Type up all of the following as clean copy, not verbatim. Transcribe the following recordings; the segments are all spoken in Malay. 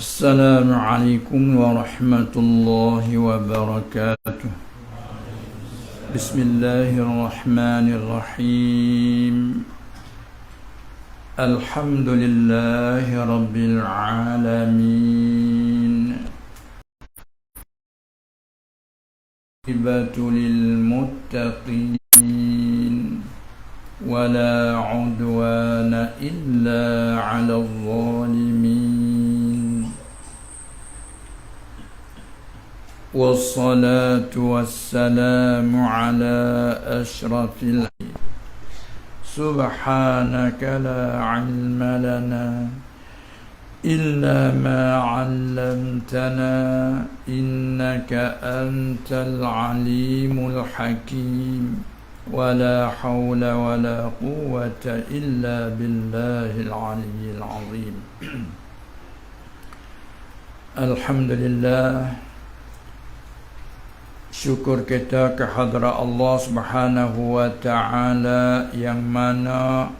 السلام عليكم ورحمة الله وبركاته. بسم الله الرحمن الرحيم. الحمد لله رب العالمين. عاقبة للمتقين ولا عدوان إلا على الظالمين، والصلاة والسلام على أشرف الأنبياء. سبحانك لا علم لنا إلا ما علمتنا إنك أنت العليم الحكيم، ولا حول ولا قوة إلا بالله العلي العظيم. الحمد لله. Syukur kita kehadrat Allah Subhanahu wa ta'ala yang mana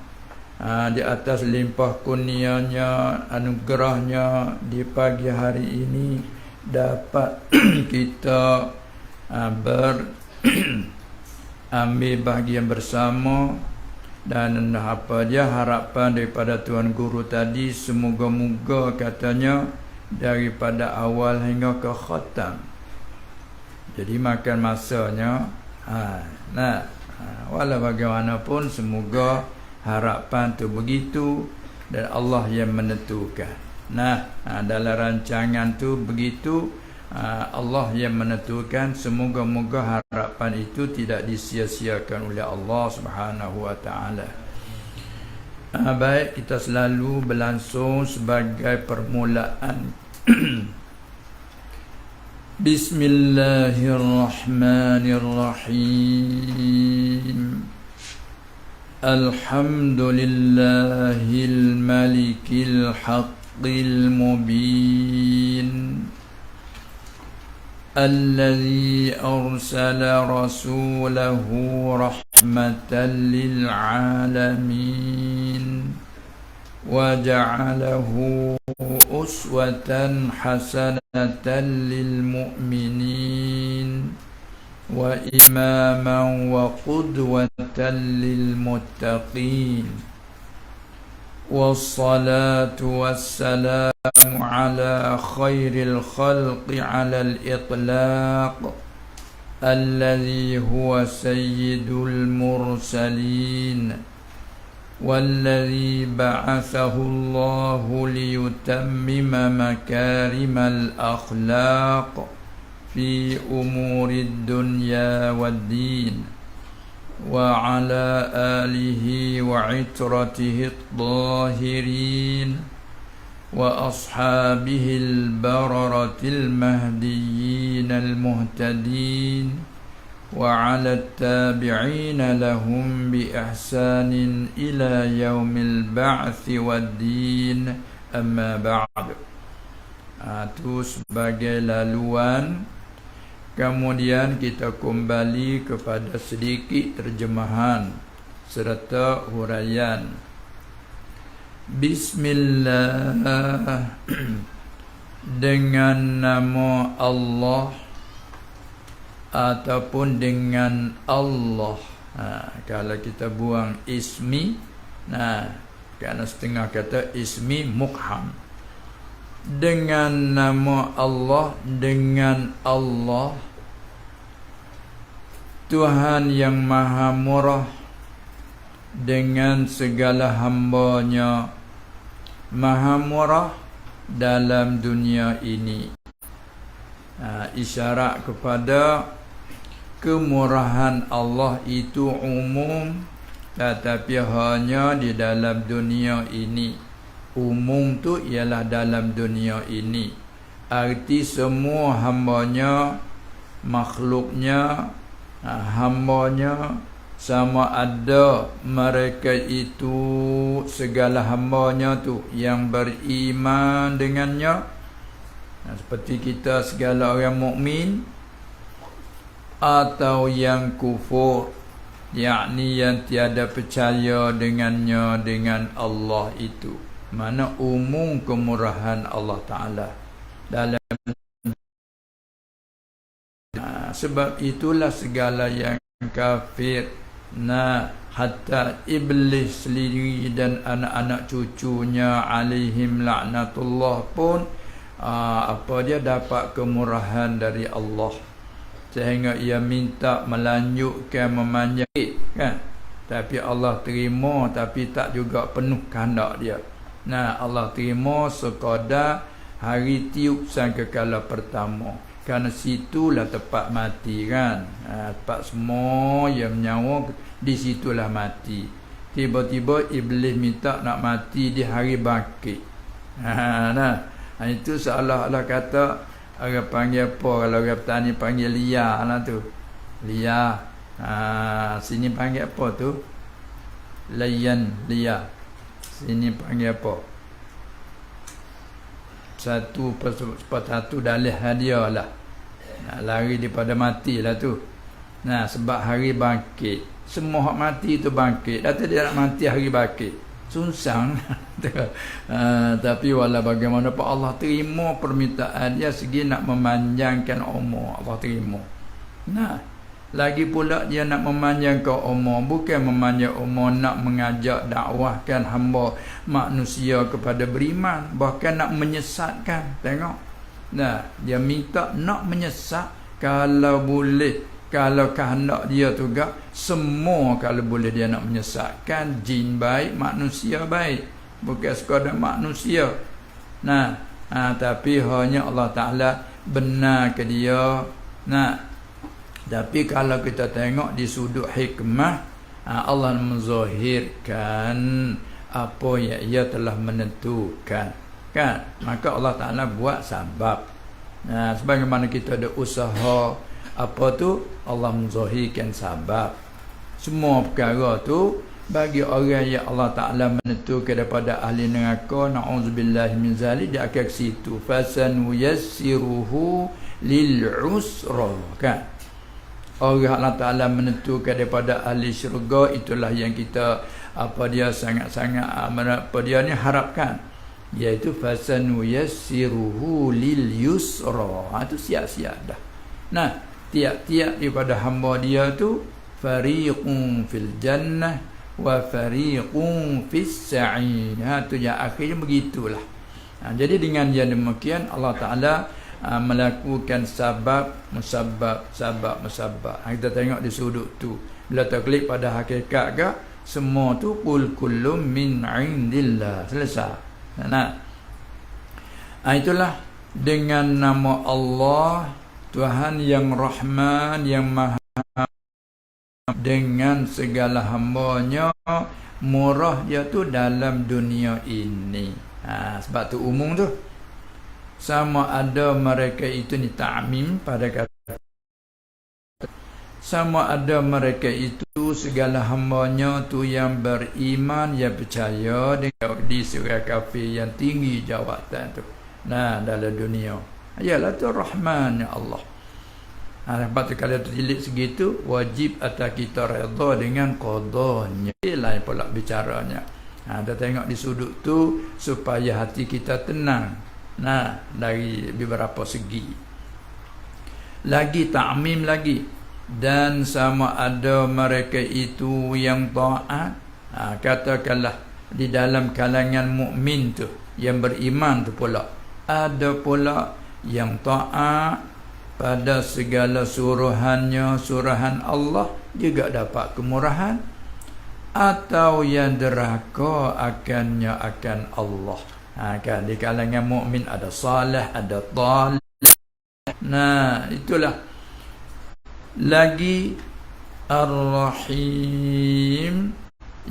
di atas limpah kurnianya, anugerahnya di pagi hari ini dapat kita ambil bahagian bersama. Dan apa dia harapan daripada Tuan Guru tadi, semoga-moga katanya daripada awal hingga ke khatam. Jadi makan masanya. Walau bagaimanapun semoga harapan tu begitu dan Allah yang menentukan. Dalam rancangan tu begitu, Allah yang menentukan. Semoga-moga harapan itu tidak disia-siakan oleh Allah Subhanahu wa ta'ala. Baik, kita selalu berlangsung sebagai permulaan. Bismillahirrahmanirrahim. Alhamdulillahil malikil haqqil mubin, alladzi arsala rasulahu rahmatan lil alamin wa ja'alahu uswatan hasanatan lil mu'minin wa imaman wa qudwatan lil muttaqin. Wassalatu wassalamu ala khairil khalqi ala al-itlaq, alladhi huwa sayyidul mursalin, والذي بعثه الله ليتمم مكارم الأخلاق في أمور الدنيا والدين، وعلى آله وعترته الطاهرين وأصحابه البررة المهديين المهتدين وعلى التابعين لهم بإحسان إلى يوم البعث والدين. أما بعد. Itu sebagai laluan. Kemudian kita kembali kepada sedikit terjemahan serta huraian. Bismillah. Dengan nama Allah ataupun dengan Allah. Kalau kita buang ismi, kerana setengah kata ismi mukham. Dengan nama Allah, dengan Allah, Tuhan yang maha murah dengan segala hamba-Nya, maha murah dalam dunia ini. Isyarat kepada kemurahan Allah itu umum, tetapi hanya di dalam dunia ini. Umum tu ialah dalam dunia ini. Arti semua hamba-Nya, makhluknya, hamba-Nya, sama ada mereka itu segala hamba-Nya tu yang beriman dengannya, seperti kita segala orang mukmin, atau yang kufur, yakni yang tiada percaya dengannya, dengan Allah itu. mana umum kemurahan Allah Ta'ala dalam. Sebab itulah segala yang kafir, hatta iblis sendiri dan anak-anak cucunya alaihim laknatullah pun dia dapat kemurahan dari Allah, sehingga ia minta melanjutkan memanjang kan, tapi Allah terima, tapi tak juga penuh kehendak dia. Allah terima sekadar hari tiup sangkakala pertama, kerana situlah tempat mati kan. Tempat semua yang menyawa, di situlah mati. Tiba-tiba iblis minta nak mati di hari bangkit. Itu seolah-olah kata, orang panggil apa, kalau orang petani panggil liar lah tu, liar. Sini panggil apa tu, layan, liar. Sini panggil apa, satu persatu dalih hadiah lah. Lari daripada mati lah tu. Sebab hari bangkit, semua hak mati tu bangkit. Data dia nak mati hari bangkit, sunsang. Tapi walau bagaimanapun Allah terima permintaan dia, segi nak memanjangkan umur, Allah terima. Lagi pula dia nak memanjangkan umur, bukan memanjang umur nak mengajak dakwahkan hamba manusia kepada beriman, bahkan nak menyesatkan. Tengok, dia minta nak menyesat. Kalau boleh, kalau kehendak dia tu gak semua, kalau boleh dia nak menyesatkan, jin baik, manusia baik, bukan sekadar manusia. Tapi hanya Allah Ta'ala benar ke dia. Tapi kalau kita tengok di sudut hikmah, Allah menzahirkan apa yang ia telah menentukan kan. Maka Allah Ta'ala buat sebab. Sebagaimana kita ada usaha apa tu, Allah menzahirkan sebab. Semua perkara tu bagi orang yang Allah Ta'ala menentukan daripada ahli neraka, na'udzubillahi min zalik, dia akan ke situ. Fasanuyassiruhu lil'usra kan. Orang Allah Ta'ala menentukan daripada ahli syurga, itulah yang kita sangat-sangat dia ni harapkan, iaitu fasanuyassiruhu lil yusra. Itu siap-siap dah. Tiap-tiap daripada hamba dia tu, fariqun fil jannah wa fariqun fis sa'ir. Tu yang akhirnya begitulah. Jadi dengan yang demikian Allah Ta'ala melakukan musabab. Kita tengok di sudut tu. Bila terklik pada hakikat ke, semua tu qul kullum min indillah. Selesai. Itulah dengan nama Allah, Tuhan yang Rahman, yang Maha, dengan segala hambanya, murah dia tu dalam dunia ini. Sebab tu umum tu. Sama ada mereka itu ni ta'mim pada kata, sama ada mereka itu segala hambanya tu yang beriman, yang percaya dengan di surah kafir yang tinggi jawatan tu dalam dunia. Ialah tu Rahman ya Allah. Sebab tu kalau tertilik segitu, wajib atas kita redha dengan qadanya. Lain pula bicaranya. Kita tengok di sudut tu supaya hati kita tenang. Dari beberapa segi. Lagi ta'mim lagi. Dan sama ada mereka itu yang taat. Katakanlah di dalam kalangan mukmin tu, yang beriman tu pula, ada pula yang taat pada segala suruhannya, suruhan Allah, juga dapat kemurahan. Atau yang deraka akan Allah. Kan di kalangan mukmin ada salih, ada dhalil. Itulah. Lagi Ar-Rahim,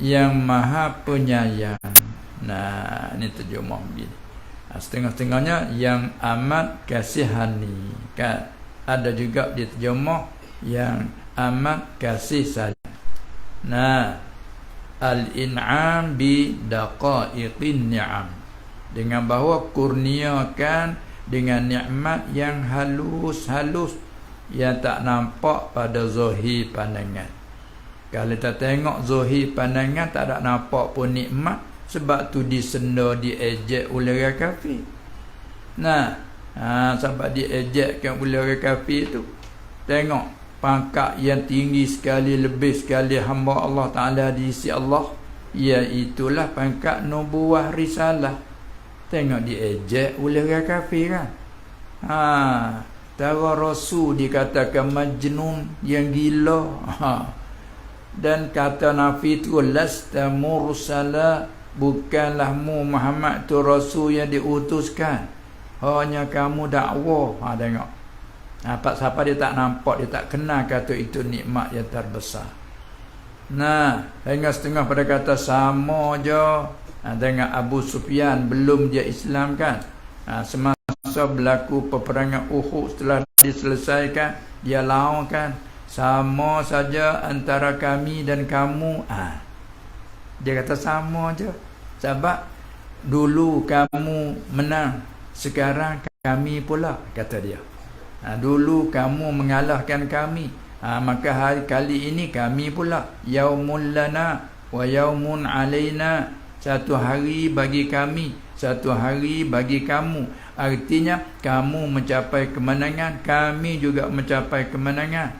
yang Maha Penyayang. Ini terjemah begini. Setengah-setengahnya yang amat kasihani kan. Ada juga diterjemah yang amat kasih sayang. Al-in'am bi daqaiqin ni'am, dengan bahawa kurniakan dengan nikmat yang halus-halus, yang tak nampak pada zahir pandangan. Kalau kita tengok zahir pandangan tak ada nampak pun nikmat, Sebab tu disenda, diejek oleh orang kafir. Nah, sebab diejekkan oleh orang kafir tu. Tengok pangkat yang tinggi sekali, lebih sekali hamba Allah Ta'ala di sisi Allah, iaitulah pangkat nubuah risalah. Tengok diejek oleh orang kafir kan. Tara Rasul dikatakan majnun, yang gila. Dan kata Nabi tu, lasta mursala, bukanlah mu Muhammad tu Rasul yang diutuskan, hanya kamu dakwah. Tengok, siapa dia tak nampak, dia tak kenal kata itu nikmat yang terbesar. Nah, hingga setengah pada kata sama je. Tengok Abu Sufyan belum dia Islam kan. Semasa berlaku peperangan Uhud, setelah diselesaikan, dia lawan kan, sama saja antara kami dan kamu. Dia kata sama je. Sebab dulu kamu menang, sekarang kami pula, kata dia. Dulu kamu mengalahkan kami, maka hari kali ini kami pula. Yaumul lana wa yaumun alaina. Satu hari bagi kami, satu hari bagi kamu. Artinya kamu mencapai kemenangan, kami juga mencapai kemenangan.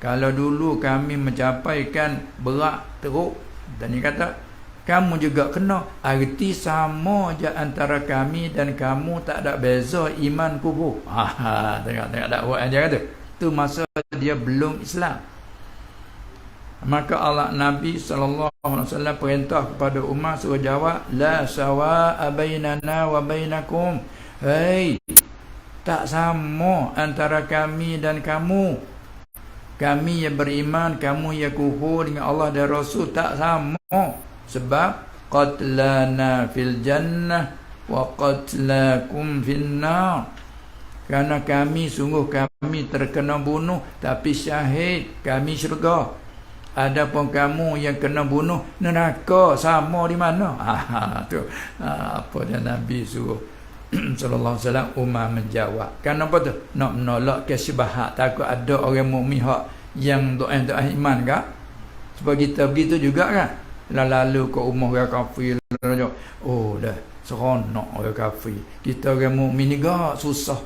Kalau dulu kami mencapaikan berat teruk, dan dia kata kamu juga kena. Arti sama je antara kami dan kamu, tak ada beza iman kubur. Tengok dakwah dia kata. Tu masa dia belum Islam. Maka Allah Nabi SAW perintah kepada umat, suruh jawab, la sawa'a bainana wa bainakum. Hei, tak sama antara kami dan kamu. Kami yang beriman, kamu yang kufur dengan Allah dan Rasul, tak sama. Sebab qatlana fil jannah wa qatlakum fil nar. Kerana kami, sungguh kami terkena bunuh, tapi syahid kami syurga. Adapun kamu yang kena bunuh, neraka. Sama di mana? Tu apa dia Nabi suruh sallallahu alaihi wasallam Umar menjawab. Kenapa tu? Nak menolak kesybahat, takut ada orang mukmin yang doa iman kan? Sebab kita begitu juga kan. Lalu ke rumah orang kafir, dah seronok orang kafir. Kita orang mukmin ni gak susah.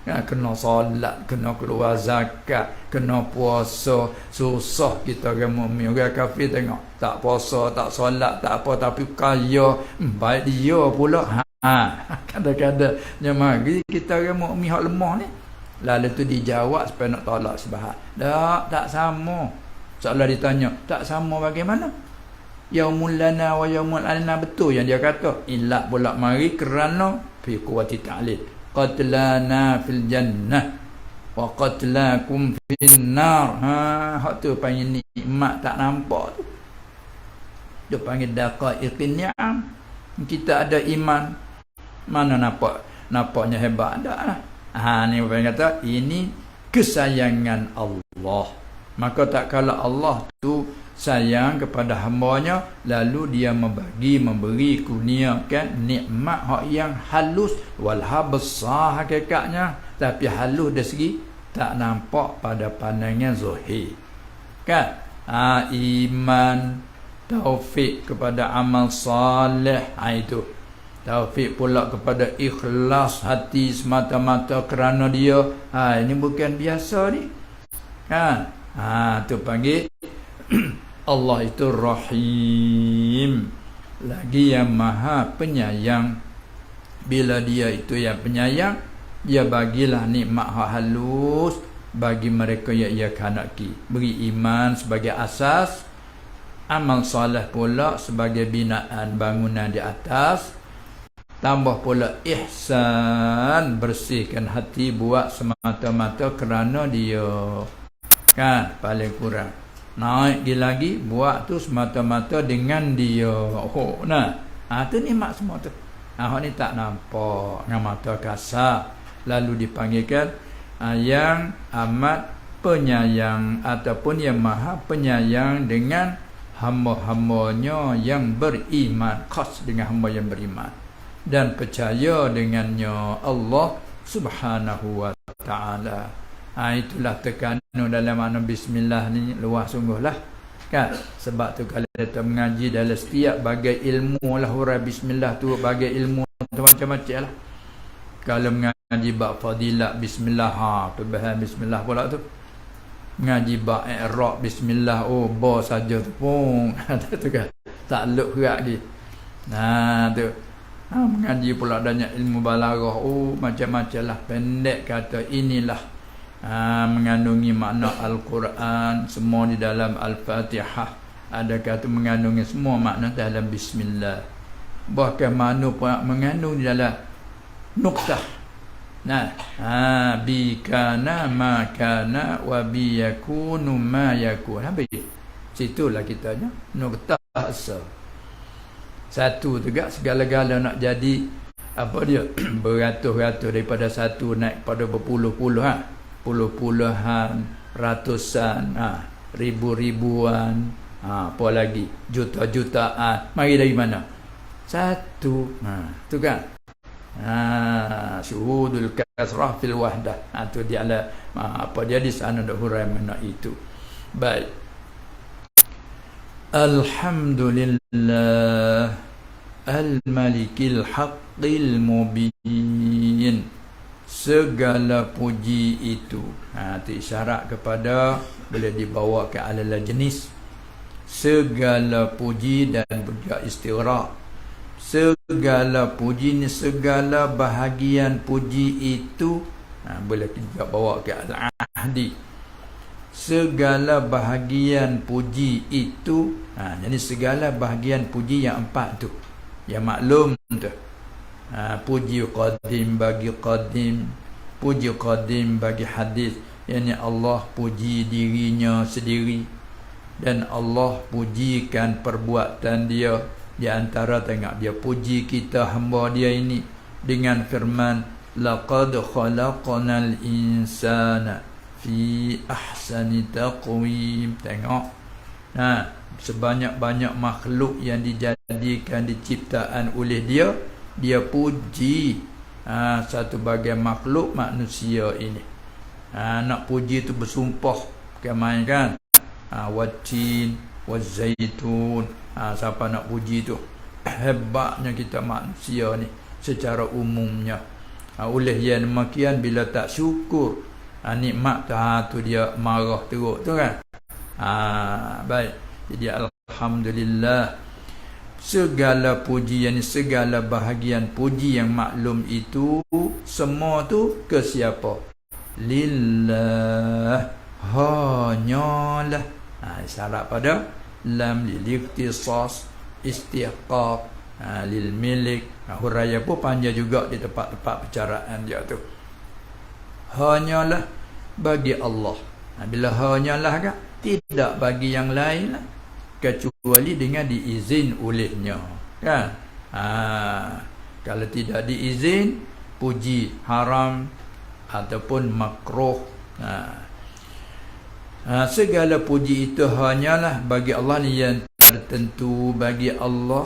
Kena solat, kena keluar zakat, kena puasa, susah kita orang mukmin. Orang kafir tengok, tak puasa, tak solat, tak apa, tapi kaya, baik dia pula. Kadang-kadang dia mari kita orang mukmin hak lemah ni. Lalu tu dijawab supaya nak tolak syubhat. Tak sama. Seolah ditanya, tak sama bagaimana? Yaumul lana wa yaumul alaina, betul yang dia kata. Ilat pula mari kerana fi quwwati ta'lil. Qatlana fil jannah wa qatlakum fin nar. Hak tu panggil nikmat tak nampak tu. Dia panggil daqaiqin ni'am. Kita ada iman, mana nampaknya hebat dak lah. Ni orang kata ini kesayangan Allah. Maka tak kala Allah tu sayang kepada hamba-Nya, lalu dia memberi kurniakan nikmat hak yang halus, walha besar hakikatnya, tapi halus dari segi tak nampak pada pandangan zahir kan. Iman, taufik kepada amal soleh, itu taufik pula kepada ikhlas hati semata-mata kerana dia. Ini bukan biasa ni kan. Tu panggil Allah itu Rahim, lagi yang Maha Penyayang. Bila dia itu yang penyayang, dia bagilah nikmat hak halus bagi mereka yang ia kehendaki. Beri iman sebagai asas, amal soleh pula sebagai binaan bangunan di atas, tambah pula ihsan, bersihkan hati, buat semata-mata kerana dia kan, paling kurang. Naik dia lagi, buat tu semata-mata dengan dia. Tu nikmat semua tu. Ni tak nampak dengan mata kasar, lalu dipanggilkan yang amat penyayang ataupun yang maha penyayang dengan hamba-hambanya yang beriman, khas dengan hamba yang beriman dan percaya dengannya Allah Subhanahu wa ta'ala. Itulah tekanan dalam makna bismillah ni luas sungguhlah kan. Sebab tu kalau kita mengaji dalam setiap bagai ilmu lah, huruf bismillah tu bagai ilmu macam-macam lah. Kalau mengaji bab fadilat bismillah, perbahan bismillah pula tu. Mengaji bab i'rab bismillah, ba saja tu pun tu kan tak luk gerak lagi. Tu mengaji pula banyak ilmu balaghah, macam-macam lah. Pendek kata inilah mengandungi makna Al-Quran semua di dalam Al-Fatihah. Ada kata mengandungi semua makna dalam bismillah. Bahkan makna pun mengandung di dalam nuktah. Bi kana ma kana wa bi yakunu ma yakun. Habis situlah kitanya nuktah asal. Satu juga segala-gala nak jadi apa dia beratus-ratus, daripada satu naik pada berpuluh-puluhan, puluh-puluhan, ratusan, ribu-ribuan, apa lagi juta-jutaan. Mari dari mana? Satu. Tu kan. Syuhudul kasrah fil wahdah. Tu dia lah apa dia di sana dak hurai mana itu. Baik. Alhamdulillah al-malikil haqqil mubin. Segala puji itu itu isyarat kepada boleh dibawa ke alal jenis. Segala puji dan juga istighraq. Segala puji ni, segala bahagian puji itu boleh juga bawa ke al-ahdi. Segala bahagian puji itu jadi segala bahagian puji yang empat tu, yang maklum tu. Puji qadim bagi qadim, puji qadim bagi hadis, yakni Allah puji dirinya sendiri, dan Allah pujikan perbuatan dia. Di antara tengok dia puji kita hamba dia ini dengan firman laqad khalaqnal insana fi ahsani taqwim. Tengok sebanyak-banyak makhluk yang dijadikan, diciptaan oleh dia, dia puji satu bagian makhluk manusia ini. Nak puji tu bersumpah bukan kan. Watin wazaitun. Siapa nak puji tu? Hebatnya kita manusia ni secara umumnya. Oleh yang demikian bila tak syukur nikmat tu dia marah teruk tu kan. Baik. Jadi alhamdulillah, segala puji, yang segala bahagian puji yang maklum itu semua tu ke siapa? Lillah, hanyalah. Syarat pada lam lil ikhtisas, istiqaq, lil milik. Huraya pun panjang juga di tempat-tempat percaraan dia tu. Hanyalah bagi Allah. Bila hanyalah kan, tidak bagi yang lain lah, kecuali dengan diizin olehnya kan. Kalau tidak diizin, puji haram ataupun makruh. Segala puji itu hanyalah bagi Allah, ni yang tertentu bagi Allah.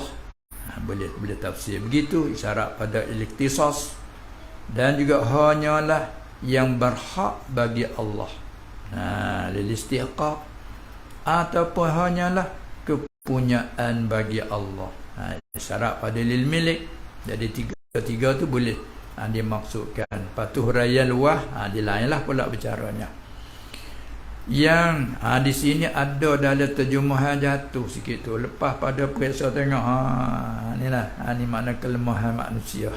Boleh tafsir begitu, isyarat pada ikhtisas. Dan juga hanyalah yang berhak bagi Allah, lil istiqaq, ataupun hanyalah kepunyaan bagi Allah. Isyarat pada lil milik. Jadi tiga-tiga tu boleh dimaksudkan. Patuh raya luah, dilainlah pula bicaranya. Yang di sini ada dalam terjemahan jatuh sikit tu. Lepas pada periksa tengok, inilah ni makna kelemahan manusia.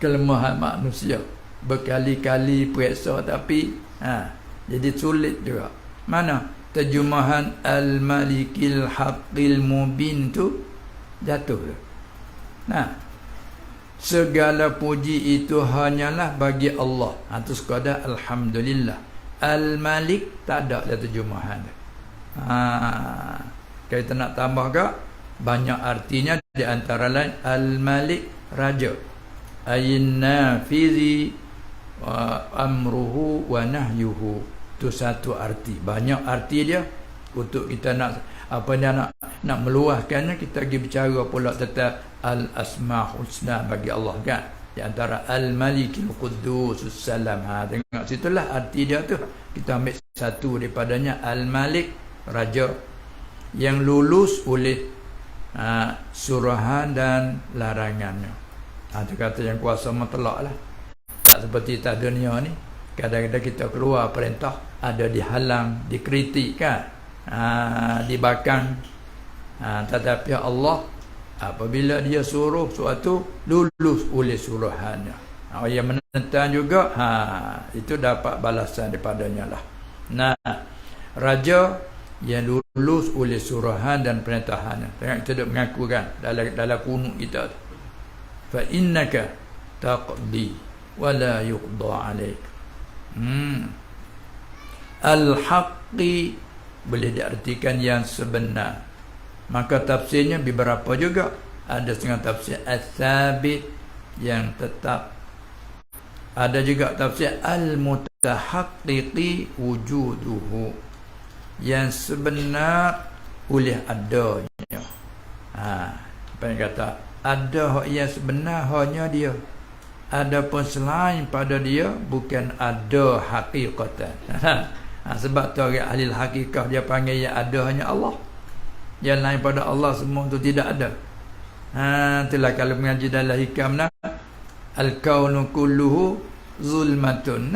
Kelemahan manusia. Berkali-kali periksa tapi jadi sulit juga. Mana terjemahan al-malikil haqqil mubin tu jatuh tu. Segala puji itu hanyalah bagi Allah. Itu sekadar alhamdulillah. Al-Malik tak ada dalam terjemahan. Kalau kita nak tambah ke, banyak artinya, di antara lain Al-Malik, raja. Ayin nafizi wa amruhu wa nahyuhu. Itu satu arti. Banyak arti dia. Untuk kita nak nak meluahkannya, kita pergi bicara pula tentang Al-Asma' Husna bagi Allah kan. Di antara Al-Malikil Quddus Salam. Tengok situlah arti dia tu. Kita ambil satu daripadanya, Al-Malik, raja. yang lulus oleh suruhan dan larangannya. Itu kata yang kuasa mutlak lah. Tak seperti tak dunia ni, kadang-kadang kita keluar perintah ada dihalang, dikritik kan, dibakang. Tetapi Allah apabila dia suruh suatu lulus oleh suruhannya, yang menentang juga itu dapat balasan daripadanya lah. Nah, raja yang lulus oleh suruhan dan perintahannya. Tengok kita duk mengaku kan dalam kunut kita tu, fa innaka taqdi wa la yuqda alaik. Al-haqqi boleh diartikan yang sebenar. Maka tafsirnya beberapa juga. Ada setengah tafsir al-thabit, yang tetap. Ada juga tafsir al-mutahaqqiqi wujuduhu, yang sebenar oleh adanya. Apa yang kata ada yang sebenar hanya dia. Adapun selain pada dia bukan ada hakikatan. Sebab tu orang ahli hakikah dia panggil yang ada hanya Allah. Yang lain pada Allah semua tu tidak ada. Itulah kalau mengaji dalam hikam nah, al-kaunu kulluhu zulmatun.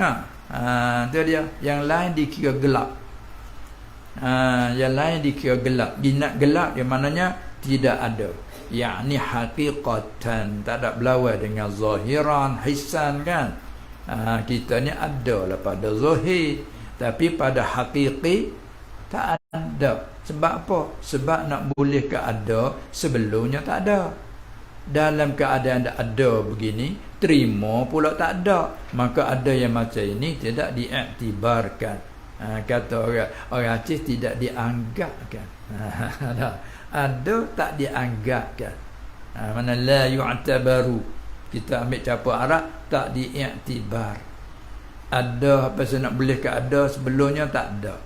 Itu dia. Yang lain dikira gelap. Yang lain dikira gelap. Binat gelap yang maknanya tidak ada. Yakni hakikatan, tak ada berlawan dengan zahiran, hisan kan. Kita ni ada lah pada zahir, tapi pada hakiki tak ada. Sebab apa? Sebab nak boleh ke ada, sebelumnya tak ada. Dalam keadaan ada begini, terima pula tak ada. Maka ada yang macam ini tidak diiktibarkan. Kata orang Aceh, tidak dianggapkan. Ada tak dianggapkan. Mana la yu'tabaru. Kita ambil capur Arab, tak diiktibar. Ada apa saya nak boleh ke ada, sebelumnya tak ada.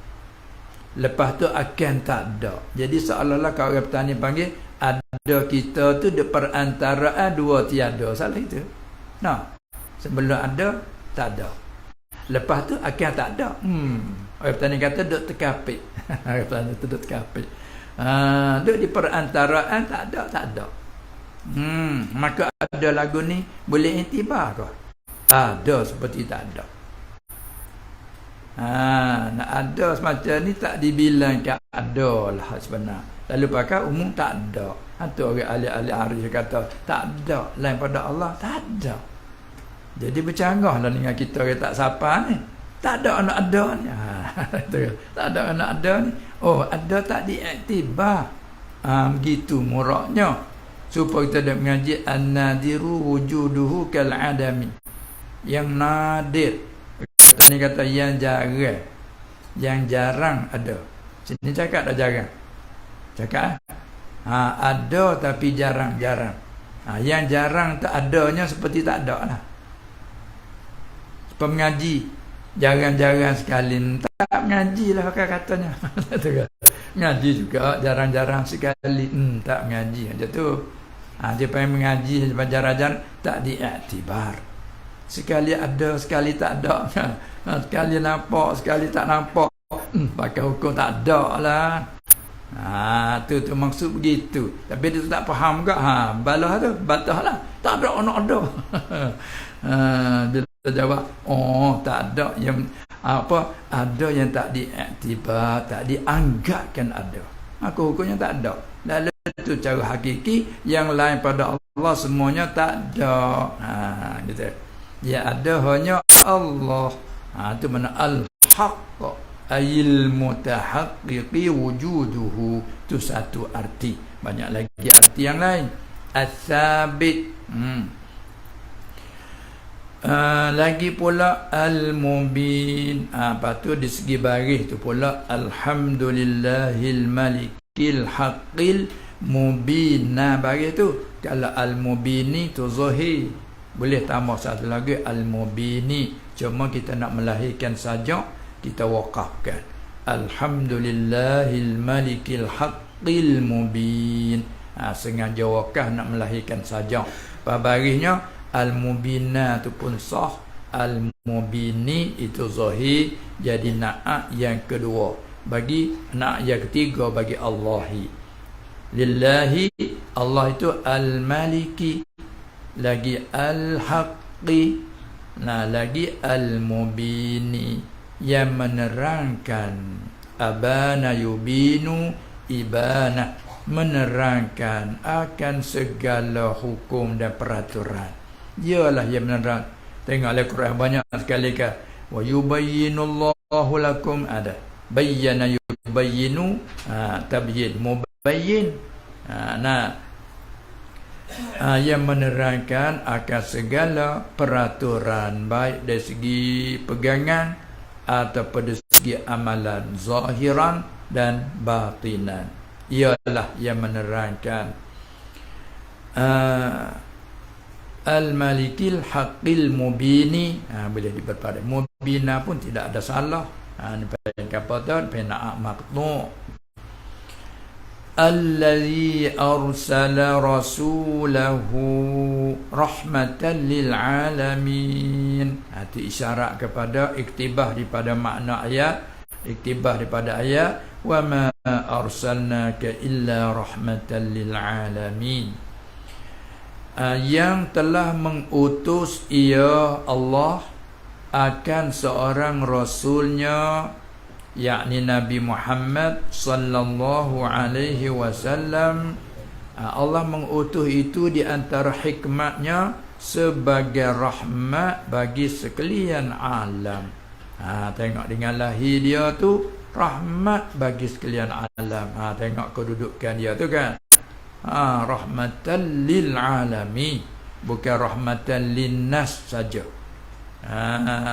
Lepas tu akan tak ada. Jadi seolah-olah kalau orang petani panggil ada kita tu di perantaraan dua tiada. Salah itu. Nah, sebelum ada tak ada. Lepas tu akan tak ada. Orang petani kata duk terkapit. Orang petani tu duk terkapit. Duk di perantaraan tak ada. Maka ada lagu ni boleh intibar ke? Ada seperti tak ada. Nak ada semacam ni tak dibilangkan ada lah sebenar. Lalu pakai umum tak ada. Tu orang ahli-ahli arif kata tak ada. Lain pada Allah tak ada. Jadi bercanggah lah dengan kita yang tak sapa ni. Tak ada anak ada ni. Tak ada anak ada ni. Oh, ada tak diiktibar. Begitu muraknya. Supaya kita dah mengaji an-nadiru wujuduhu kal-adami. Yang nadir. Ni kata yang jarang. Yang jarang ada. Sini cakap dah jarang. Cakap ada tapi jarang-jarang. Yang jarang tak adanya seperti tak ada lah. Mengaji jarang-jarang sekali, tak mengaji lah katanya. Mengaji juga jarang-jarang sekali, tak mengaji macam tu. Dia pengen mengaji jarang-jarang, tak diiktibar. Sekali ada, sekali tak ada. Sekali nampak, sekali tak nampak. Pakai hukum tak ada lah. Tu maksud begitu. Tapi dia tak faham juga. Balah tu, batas lah. Tak ada anak ada. Dia jawab, tak ada yang apa, ada yang tak diiktibar, tak dianggapkan ada. Maka hukumnya tak ada. Lalu itu cara hakiki, yang lain pada Allah semuanya tak ada. Gitu. Ya ada hanya Allah. Itu mana al-haqq ayil mutahaqqiqi wujuduhu. Itu satu arti. Banyak lagi arti yang lain. As-sabit. Lagi pula al-mubin. Lepas tu di segi baris tu pula alhamdulillahil malikil haqqil mubin. Baris tu kalau al-mubini tu zahir, boleh tambah satu lagi al-mubini. Cuma kita nak melahirkan saja, kita wakafkan alhamdulillahil malikil haqqil mubin. Sengaja wakaf nak melahirkan saja. Barisnya al-mubina tu pun sah, al-mubini itu zahir, jadi na'at yang kedua. bagi nak yang ketiga bagi Allahi. Lillahi, Allah itu al-maliki, lagi al-haqqi, nah lagi al-mubini, yang menerangkan. Abana yubinu ibana, menerangkan akan segala hukum dan peraturan. Dialah yang menerang. Tengoklah Quran banyak sekali kan. Wa yubayyinullahu lakum, ada bayyana yubayyinu, tabyin, mubayyin, yang menerangkan akan segala peraturan, baik dari segi pegangan atau pada segi amalan zahiran dan batinan. Ialah yang menerangkan. Al-malikil haqqil mubini, boleh diperpada mubina pun tidak ada salah. Ni pada kapatan pena maqtu. Allazi arsala rasulahu rahmatan lil alamin. Itu isyarat kepada iktibah daripada makna ayat, iktibah daripada ayat, wa ma arsalnaka illa rahmatan lil alamin. Yang telah mengutus ia Allah akan seorang rasulnya, yakni Nabi Muhammad sallallahu alaihi wasallam. Allah mengutus itu di antara hikmatnya sebagai rahmat bagi sekalian alam. Tengok dengan lahir dia tu rahmat bagi sekalian alam. Tengok kedudukan dia tu kan. Rahmatan lil alamin, bukan rahmatan linnas saja.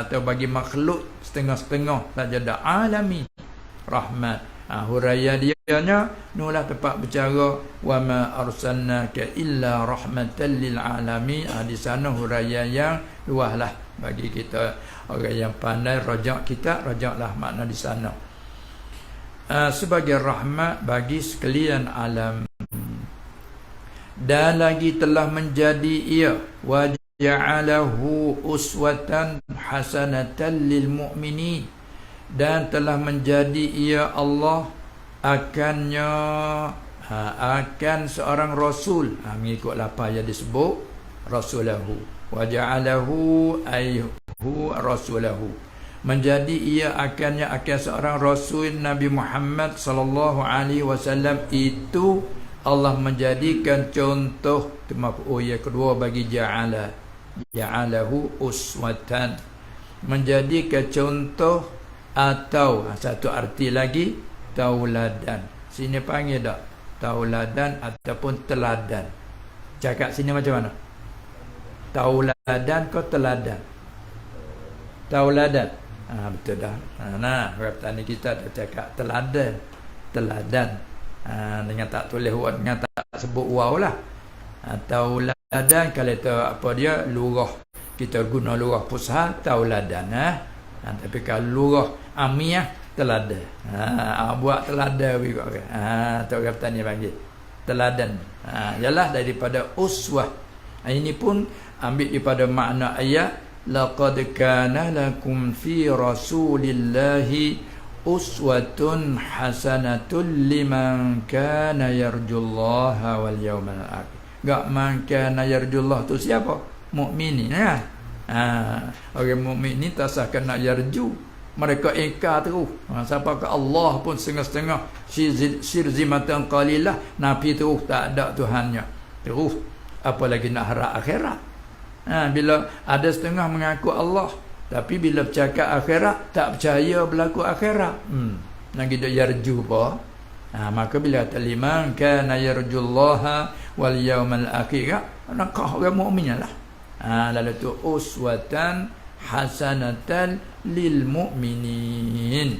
Atau bagi makhluk setengah-setengah saja, dah alami rahmat. Huraya dianya nulah tempat bercara wa ma arsalnaka illa rahmatan lil alamin. Di sana huraya yang luaslah bagi kita orang yang pandai rajak kita, rajaklah makna di sana. Sebagai rahmat bagi sekalian alam. Dan lagi telah menjadi ia wa ja'alahu uswatan hasanatan lil mu'minin, dan telah menjadi ia Allah akan seorang rasul, mengikut apa yang disebut rasulahu. Wa ja'alahu ayhu rasulahu, menjadi ia akan seorang rasul Nabi Muhammad sallallahu alaihi wasallam. Itu Allah menjadikan contoh, yang kedua bagi ja'alahu uswatan, menjadikan contoh, atau satu arti lagi tauladan. Sini panggil tak tauladan ataupun teladan. Cakap sini macam mana? Tauladan ke teladan? Tauladan. Betul dah. Kata ni kita dah cakap teladan. Dengan tak tulis waw, dengan tak sebut waw lah. Tauladan kalau itu apa dia, lurah, kita guna lurah pusat tauladan. Tapi kalau lurah amiyah teladan. Buat teladan juga kan. Tu kata ni panggil teladan. Ialah daripada uswah. Ini pun ambil daripada makna ayat, laqad kana lakum fi rasulillahi uswatun hasanatun liman kana yarjullaha wal yawmal akhir. Gak man kana yarjullah tu siapa? Mukminin ya. Orang mukmin ni tak sah kena yarju. Mereka ingkar terus. Siapa ke Allah pun setengah-setengah, sirzimatan qalilah, nabi terus tak ada Tuhannya. Terus apalagi nak harap akhirat. Bila ada setengah mengaku Allah, tapi bila bercakap akhirat tak percaya berlaku akhirat. Lagi dia yarju apa? Maka bila kata liman kana yarjullaha wal yawmal akhir, nakah orang mukmin lah. Lalu tu uswatan hasanatan lil mu'minin.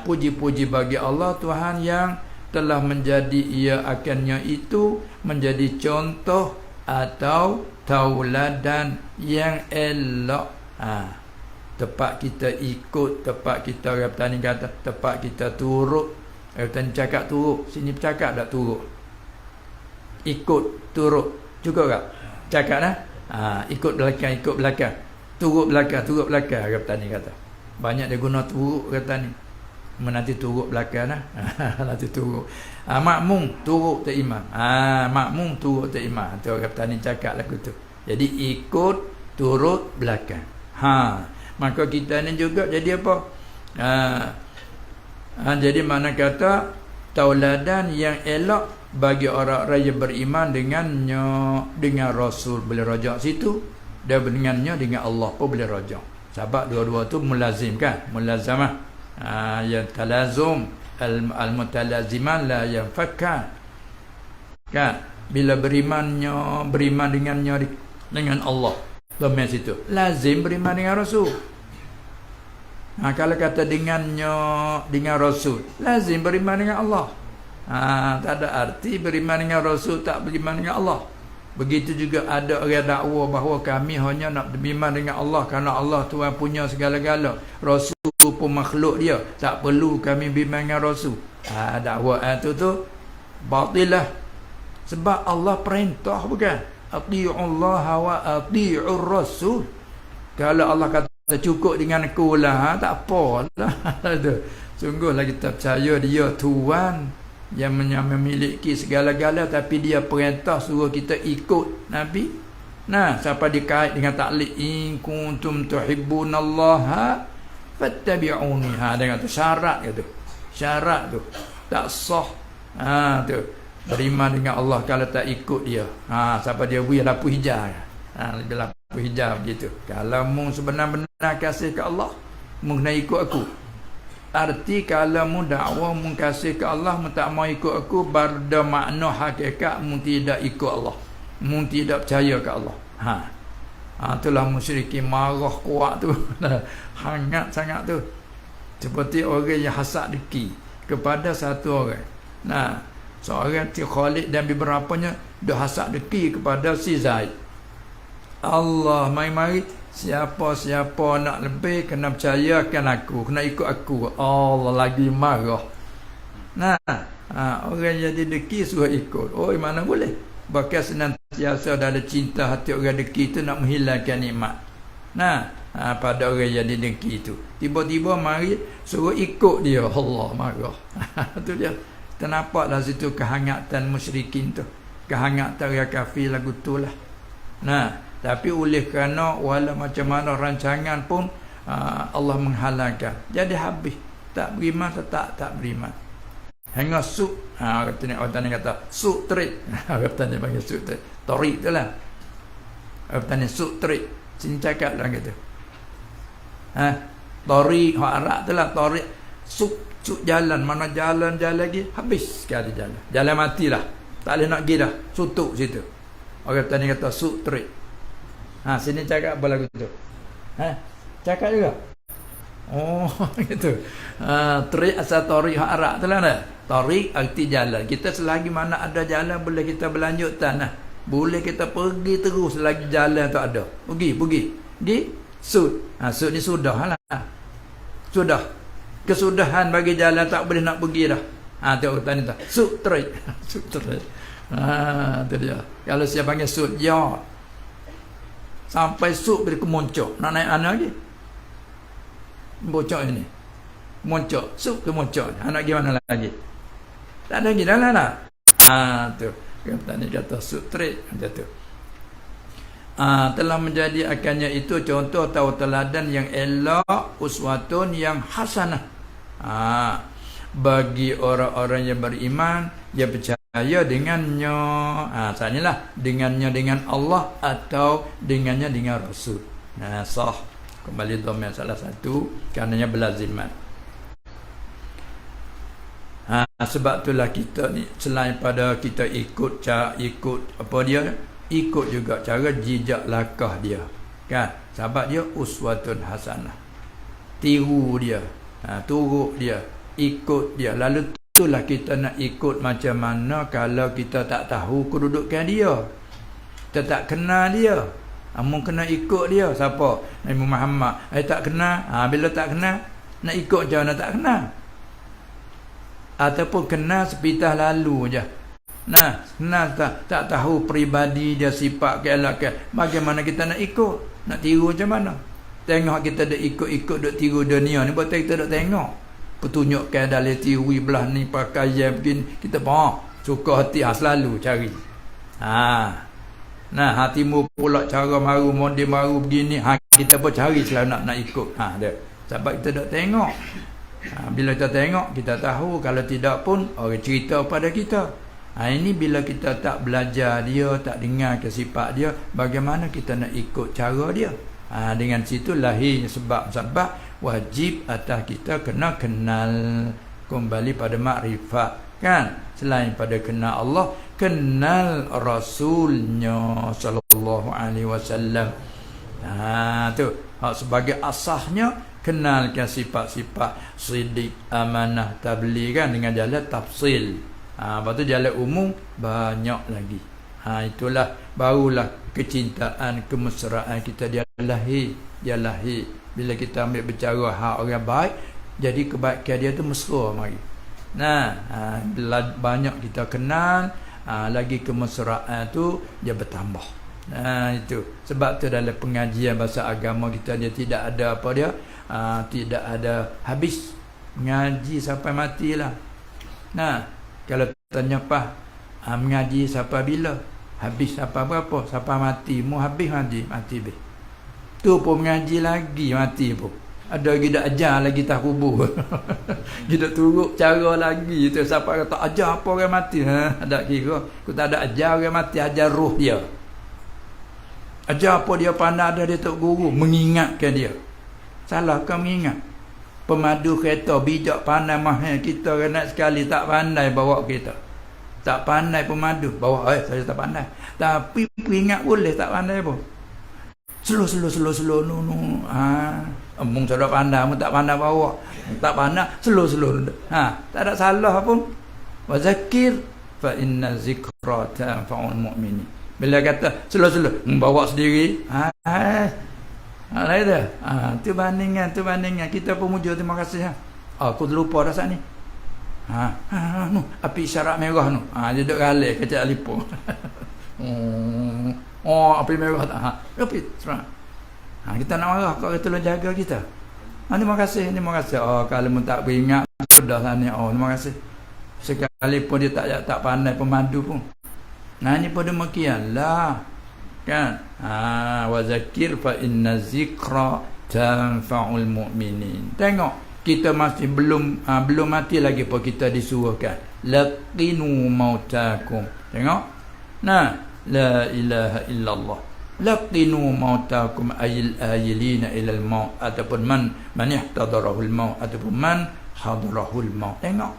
Puji-puji bagi Allah Tuhan yang telah menjadi ia akannya itu menjadi contoh atau tauladan yang elok. Tempat kita ikut, tempat kita orang petani kata, tempat kita turut. Orang petani cakap turut, sini bercakap tak turut? Ikut, turut juga tak? Cakap lah. Ikut belakang, turut belakang, orang petani kata. Banyak dia guna turut kata ni. Nanti turut belakang lah. Nanti turut. Makmum turut tak imam. Makmum turut tak imam. Tu orang petani cakap lagu tu. Jadi ikut turut belakang. Maka kita ni juga jadi apa? Jadi mana kata tauladan yang elok bagi orang-orang yang beriman dengan Rasul boleh rajak situ, dan dengannya dengan Allah pun boleh rajak. Sebab dua-dua tu mulazim kan? Mulazamah. Yang talazum al-mutalaziman la yanfakkan. Kan? Bila beriman dengannya dengan Allah, domain situ. Lazim beriman dengan Rasul. Kalau kata dengan Rasul, lazim beriman dengan Allah. Tak ada arti beriman dengan Rasul tak beriman dengan Allah. Begitu juga ada orang dakwa bahawa kami hanya nak beriman dengan Allah kerana Allah Tuhan punya segala-gala. Rasul pun makhluk dia, tak perlu kami beriman dengan Rasul. Dakwaan tu batilah. Sebab Allah perintah bukan? Ati'ullah wa ati'ur Rasul. Kalau Allah kata cukup dengan aku lah, tak apalah. Sungguhlah kita percaya dia Tuhan yang memiliki segala-gala, tapi dia perintah suruh kita ikut Nabi. Siapa dikait dengan taklid in kuntum tuhibbunallaha fattabi'uni. Dengan tu syarat tu. Syarat tu tak sah. Tu beriman dengan Allah kalau tak ikut dia. Siapa dia beri lampu hijau. Lampu hijau begitu. Kalau mung sebenar-benar kasih ke Allah, mung kena ikut aku. Arti kalau mu dakwa mu kasih ke Allah, mu tak mau ikut aku, berda makna hakikat mu tidak ikut Allah, mu tidak percaya ke Allah. Itulah musyrikin marah kuat tu. Hangat sangat tu. Seperti orang yang hasad deki kepada satu orang. Seorang Khalid dan beberapanya dah hasad deki kepada si Zaid. Allah mari-mari siapa-siapa nak lebih kena percayakan aku, kena ikut aku. Allah lagi marah. Orang jadi deki suruh ikut. Mana boleh? Bahkan senantiasa ada cinta hati orang deki tu nak menghilangkan nikmat. Pada orang jadi deki tu, tiba-tiba mari suruh ikut dia, Allah marah. Tu dia. Kita nampak dalam situ kehangatan musyrikin tu, kehangatan orang kafir lagu tu lah. Tapi oleh kerana walau macam mana rancangan pun Allah menghalangkan, jadi habis. Tak beriman tetap tak beriman. Hingga suk. Orang tanya kata suk trik. Orang tanya panggil suk trik. Torik tu lah. Orang tanya suk trik. Sini cakap lah gitu. Torik hak Arab tu lah. Torik suk jalan. Mana jalan lagi, habis sekali jalan. Jalan matilah. Tak boleh nak pergi dah. Sutuk situ. Orang tanya kata suk trik. Sini cakap apa lagu tu? Cakap juga. Gitu. Trik asal tarik hak Arab tu lah. Tarik arti jalan. Kita selagi mana ada jalan boleh kita berlanjutkan. Boleh kita pergi terus selagi jalan tu ada. Pergi. Sud. Sud ni sudah lah. Sudah. Kesudahan bagi jalan, tak boleh nak pergi dah. Tengok tadi tu. Sud trik. Sud trik. Tu dia. Kalau saya panggil sud, ya. Sampai suk bila kemoncok. Nak naik anak lagi. Bocok ini. Moncok. Suk ke moncok. Anak gimana lagi? Tak ada lagi dah lah. Tu. Kata ni kata suk trik. Macam tu. Telah menjadi akannya itu contoh atau teladan yang elok, uswatun yang hasanah. Bagi orang-orang yang beriman, yang percaya dengannya. Saatnya lah dengannya dengan Allah atau dengannya dengan Rasul. Sah. Kembali domain salah satu karenanya berlazimat. Sebab itulah kita ni selain pada kita ikut apa dia, ikut juga cara jejak langkah dia. Kan? Sebab dia uswatun hasanah. Tiru dia, turut dia, ikut dia. Lalu itulah kita nak ikut macam mana kalau kita tak tahu kedudukan dia. Kita tak kenal dia. Amun kena ikut dia. Siapa? Nabi Muhammad. Tak kenal. Bila tak kenal, nak ikut macam mana tak kenal. Ataupun kenal sepitah lalu je. Kenal tak tahu peribadi dia, sifat kealakan. Bagaimana kita nak ikut? Nak tiru macam mana? Tengok kita dah ikut-ikut duk tiru dunia ni, betul kita duk tengok. petunjukkan dalam teori belah ni pakaian begini, kita suka hati selalu cari. Nah, hatimu pula cara baru, model baru begini, kita pun cari selalu nak ikut. Dia. Sebab kita tak tengok. Bila kita tengok, kita tahu. Kalau tidak pun orang cerita pada kita. Ini bila kita tak belajar dia, tak dengar ke sifat dia, bagaimana kita nak ikut cara dia? Dengan situ lahirnya sebab-sebab wajib atas kita kena kenal, kembali pada makrifat, kan? Selain pada kenal Allah, kenal Rasulnya sallallahu alaihi wasallam. Tu sebagai asasnya, kenalkan sifat-sifat sidik, amanah, tabligh, kan, dengan jalan tafsil. Lepas tu jalan umum banyak lagi. Itulah barulah kecintaan, kemesraan kita dia lahir. Bila kita ambil bicara hak orang baik, jadi kebaikan dia tu mesra mari. Bila banyak kita kenal, lagi kemesraan tu dia bertambah. Itu sebab tu dalam pengajian bahasa agama kita dia tidak ada apa dia, tidak ada habis. Mengaji sampai matilah. Kalau tanya mengaji sampai bila? Habis sampai berapa? Sampai mati. Mu habis mati habis. Tu pun mengaji lagi mati pun. Ada lagi dak ajar lagi tak kubur. Kita turut cara lagi tu sampai kata ajar apa orang mati. Ada kira. Aku tak ada ajar orang mati, ajar roh dia. Ajar apa dia pandai ada dia tok guru, mengingatkan dia. Salah kau mengingat. Pemadu kereta bijak pandai mahal, kita nak sekali tak pandai bawa kereta. Tak pandai pemadu bawa, saya tak pandai. Tapi ingat boleh tak pandai pun. Slow no. Mung sudah pandai, mung tak pandai bawa. Tak pandai, slow. Tak ada salah pun. Wa zakir fa inna zikra tanfa'ul mu'minin. Bila kata slow bawa sendiri, lain dah. Tu bandingan kita pemuja, terima kasih. Aku lupa dah saat ni. Api isyarat merah tu. Dia duduk galak kecil lipo. Api merah tak. Api serang. Kita nak marah kau tolong jaga kita. Terima kasih. Kalau mu tak beringat sudah sana. Terima kasih. Sekalipun dia tak pandai pemadu pun. Ini pun demikian lah. Kan? Wa zakir fa inna zikra tanfa'ul mu'minin. Tengok, kita masih belum mati lagi pun kita disuruhkan laqinu mautakum. Tengok, la ilaha illallah, laqinu mautakum ayil ayilina ilal maut, ataupun man ihtadarahul maut, ataupun man hadarahul maut. Tengok,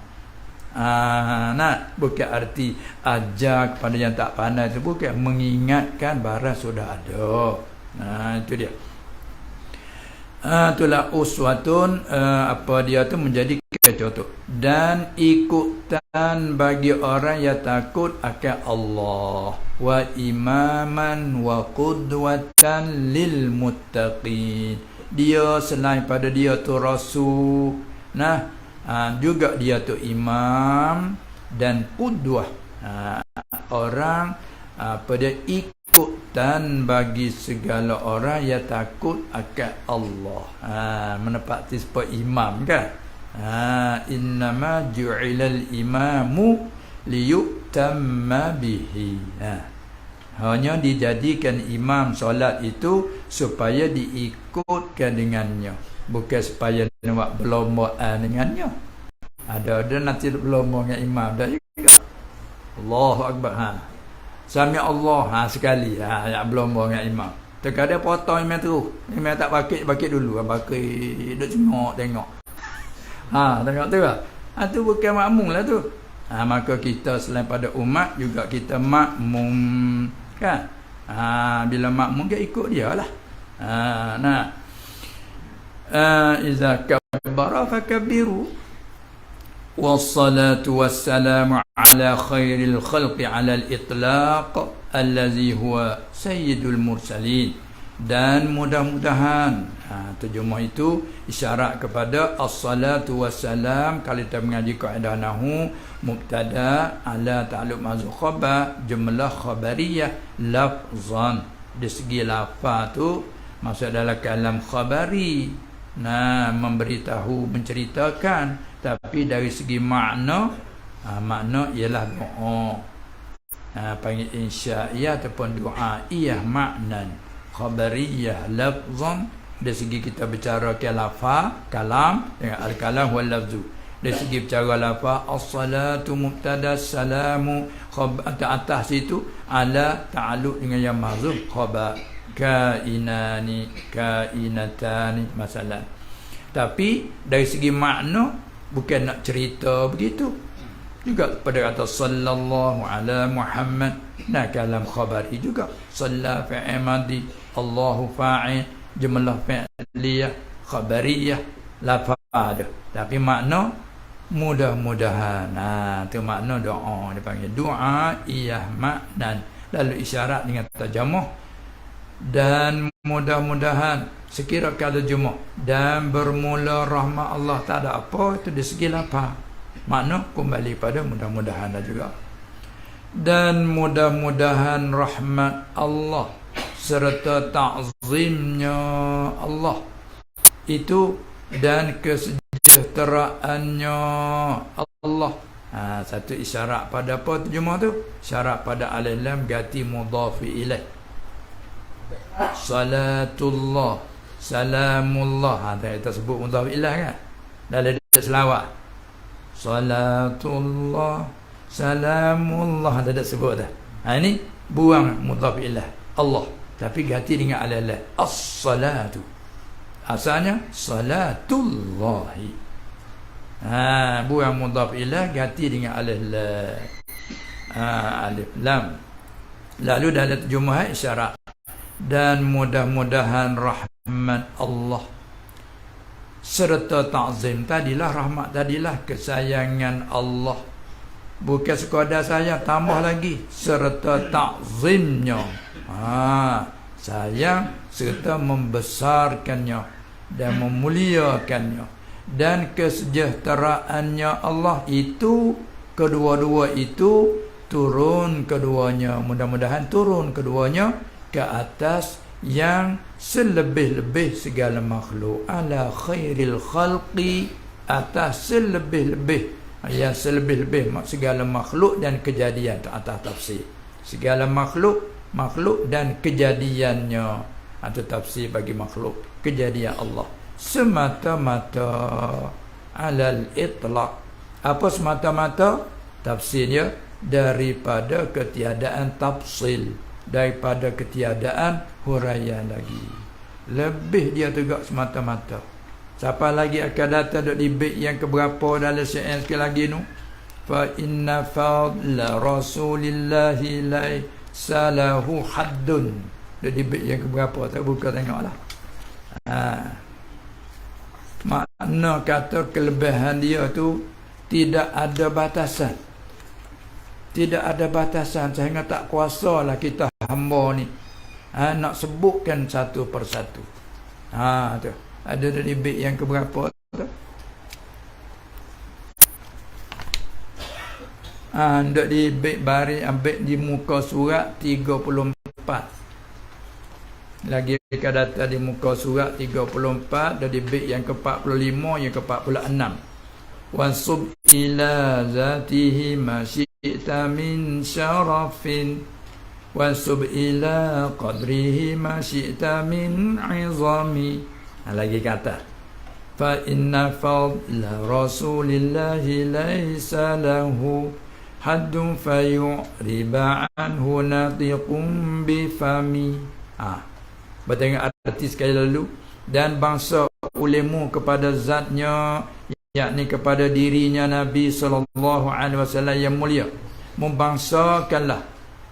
bukan arti ajar kepada yang tak pandai itu, bukan, mengingatkan barang sudah ada. Itu dia. Itulah uswatun, apa dia tu menjadi contoh dan ikutan bagi orang yang takut akan Allah, wa imaman wa qudwatan lil muttaqin. Dia selain pada dia tu rasul, juga dia tu imam dan qudwah, orang pada ikutan bagi segala orang yang takut akan Allah. Menepati sebab imam, kan? Innama ju'ilal imamu liyutamma bihi. Hanya dijadikan imam solat itu supaya diikutkan dengannya, bukan supaya nak berlombaan dengannya. Ada nanti berlomba dengan imam dah juga. Allahu akbar. Sami Allah sekali yang berlomba dengan imam. Terkadang potong imam tu. Imam tak bakit dulu, bakit duk tengok. Tengok tu lah. Tu bukan makmum lah tu. Maka kita selain pada umat juga kita makmum, kan? Bila makmum kita ikut dia lah. Iza kabbara fakabbiru. Wassalatu wassalamu ala khairil khalqi ala al-itlaq allazi huwa sayyidul mursalin. Dan mudah-mudahan terjemah itu isyarat kepada as-salatu wassalam. Kalau kita mengaji kaedah nahwu, mubtada ala ta'alluq mazhuf khabar, jumlah khabariyah lafzan. Dari segi lafaz tu maksud dalam kalam khabari, memberitahu, menceritakan. Tapi dari segi makna, makna ialah doa. Panggil insya'iyah ataupun du'a'iyah maknan, khabariyah lafzan. Dari segi kita bercara kalam dengan al-kalam wal lafzu. Dari segi bercara lafaz, as-salatu mubtada, salamu atas itu ala ta'alluq dengan yang mahzuf, khabar, kainani, kainatani masalah. Tapi dari segi makna bukan nak cerita begitu. Juga pada kata sallallahu ala Muhammad, nah kalam khabari juga. Salla fi'il madi, Allahu fa'il, jumlah fi'liyah, khabariyah, lafaz. Tapi makna mudah-mudahan. Itu makna doa, dipanggil doa iyah maknan. Lalu isyarat dengan tajamuh, dan mudah-mudahan sekira kala Jumaat dan bermula rahmat Allah, tak ada apa itu di segi lapar. Makna kembali pada mudah-mudahan juga. Dan mudah-mudahan rahmat Allah serta ta'zimnya Allah itu dan kesejahteraannya Allah. Satu isyarat pada apa Jumaat tu? Isyarat pada alif lam ganti mudhaf ilaih. Salatullah, salamullah. Kita sebut mudhaf ilaih kan? Dalam selawat. Salatullah, salamullah. Ada sebut dah. Ini buang mudhaf ilaih Allah, tapi ganti dengan alif. As-salatu. Asalnya salatullahi. Buang mudhaf ilaih, ganti dengan alif lam. Alif lam. Lalu dalam terjemahan isyarat, dan mudah-mudahan rahmat Allah serta ta'zim. Tadilah rahmat, tadilah kesayangan Allah. Bukan sekadar saya, tambah lagi serta ta'zimnya. Sayang serta membesarkannya dan memuliakannya. Dan kesejahteraannya Allah itu, kedua-dua itu turun keduanya, mudah-mudahan turun keduanya ke atas yang selebih-lebih segala makhluk, ala khairil khalqi, atas selebih-lebih, yang selebih-lebih segala makhluk dan kejadian. Atas tafsir segala makhluk dan kejadiannya, atau tafsir bagi makhluk kejadian Allah semata-mata alal itlaq. Apa semata-mata? Tafsirnya daripada ketiadaan tafsil, daripada ketiadaan huraian lagi. Lebih dia tegak semata-mata. Siapa lagi akan datang duk di bait yang keberapa dalam syair sekali lagi nu? Fa inna fadla rasulillahi laisa lahu haddun. Duk di bait yang keberapa? Tak buka tengoklah. Makna kata kelebihan dia tu tidak ada batasan. Tidak ada batasan, sehingga tak kuasalah kita hamba ni nak sebutkan satu persatu. Tu ada dari bait yang keberapa tu? Ndak di bait bari, ambil di muka surat 34. Lagi data di muka surat 34, dari bait yang ke-45 yang ke-46. Wansub ila zatihi masyi'ta min syarafin, wansub ila qadrihi masyi'ta min izami. Lagi kata, fa inna fadla rasulillahi laisa lahu haddun fayu'riba anhu natiqum bifami. Bertengok arti sekali lalu, dan bangsa ulemu kepada zatnya, yakni kepada dirinya Nabi sallallahu alaihi wasallam yang mulia, membangsakanlah,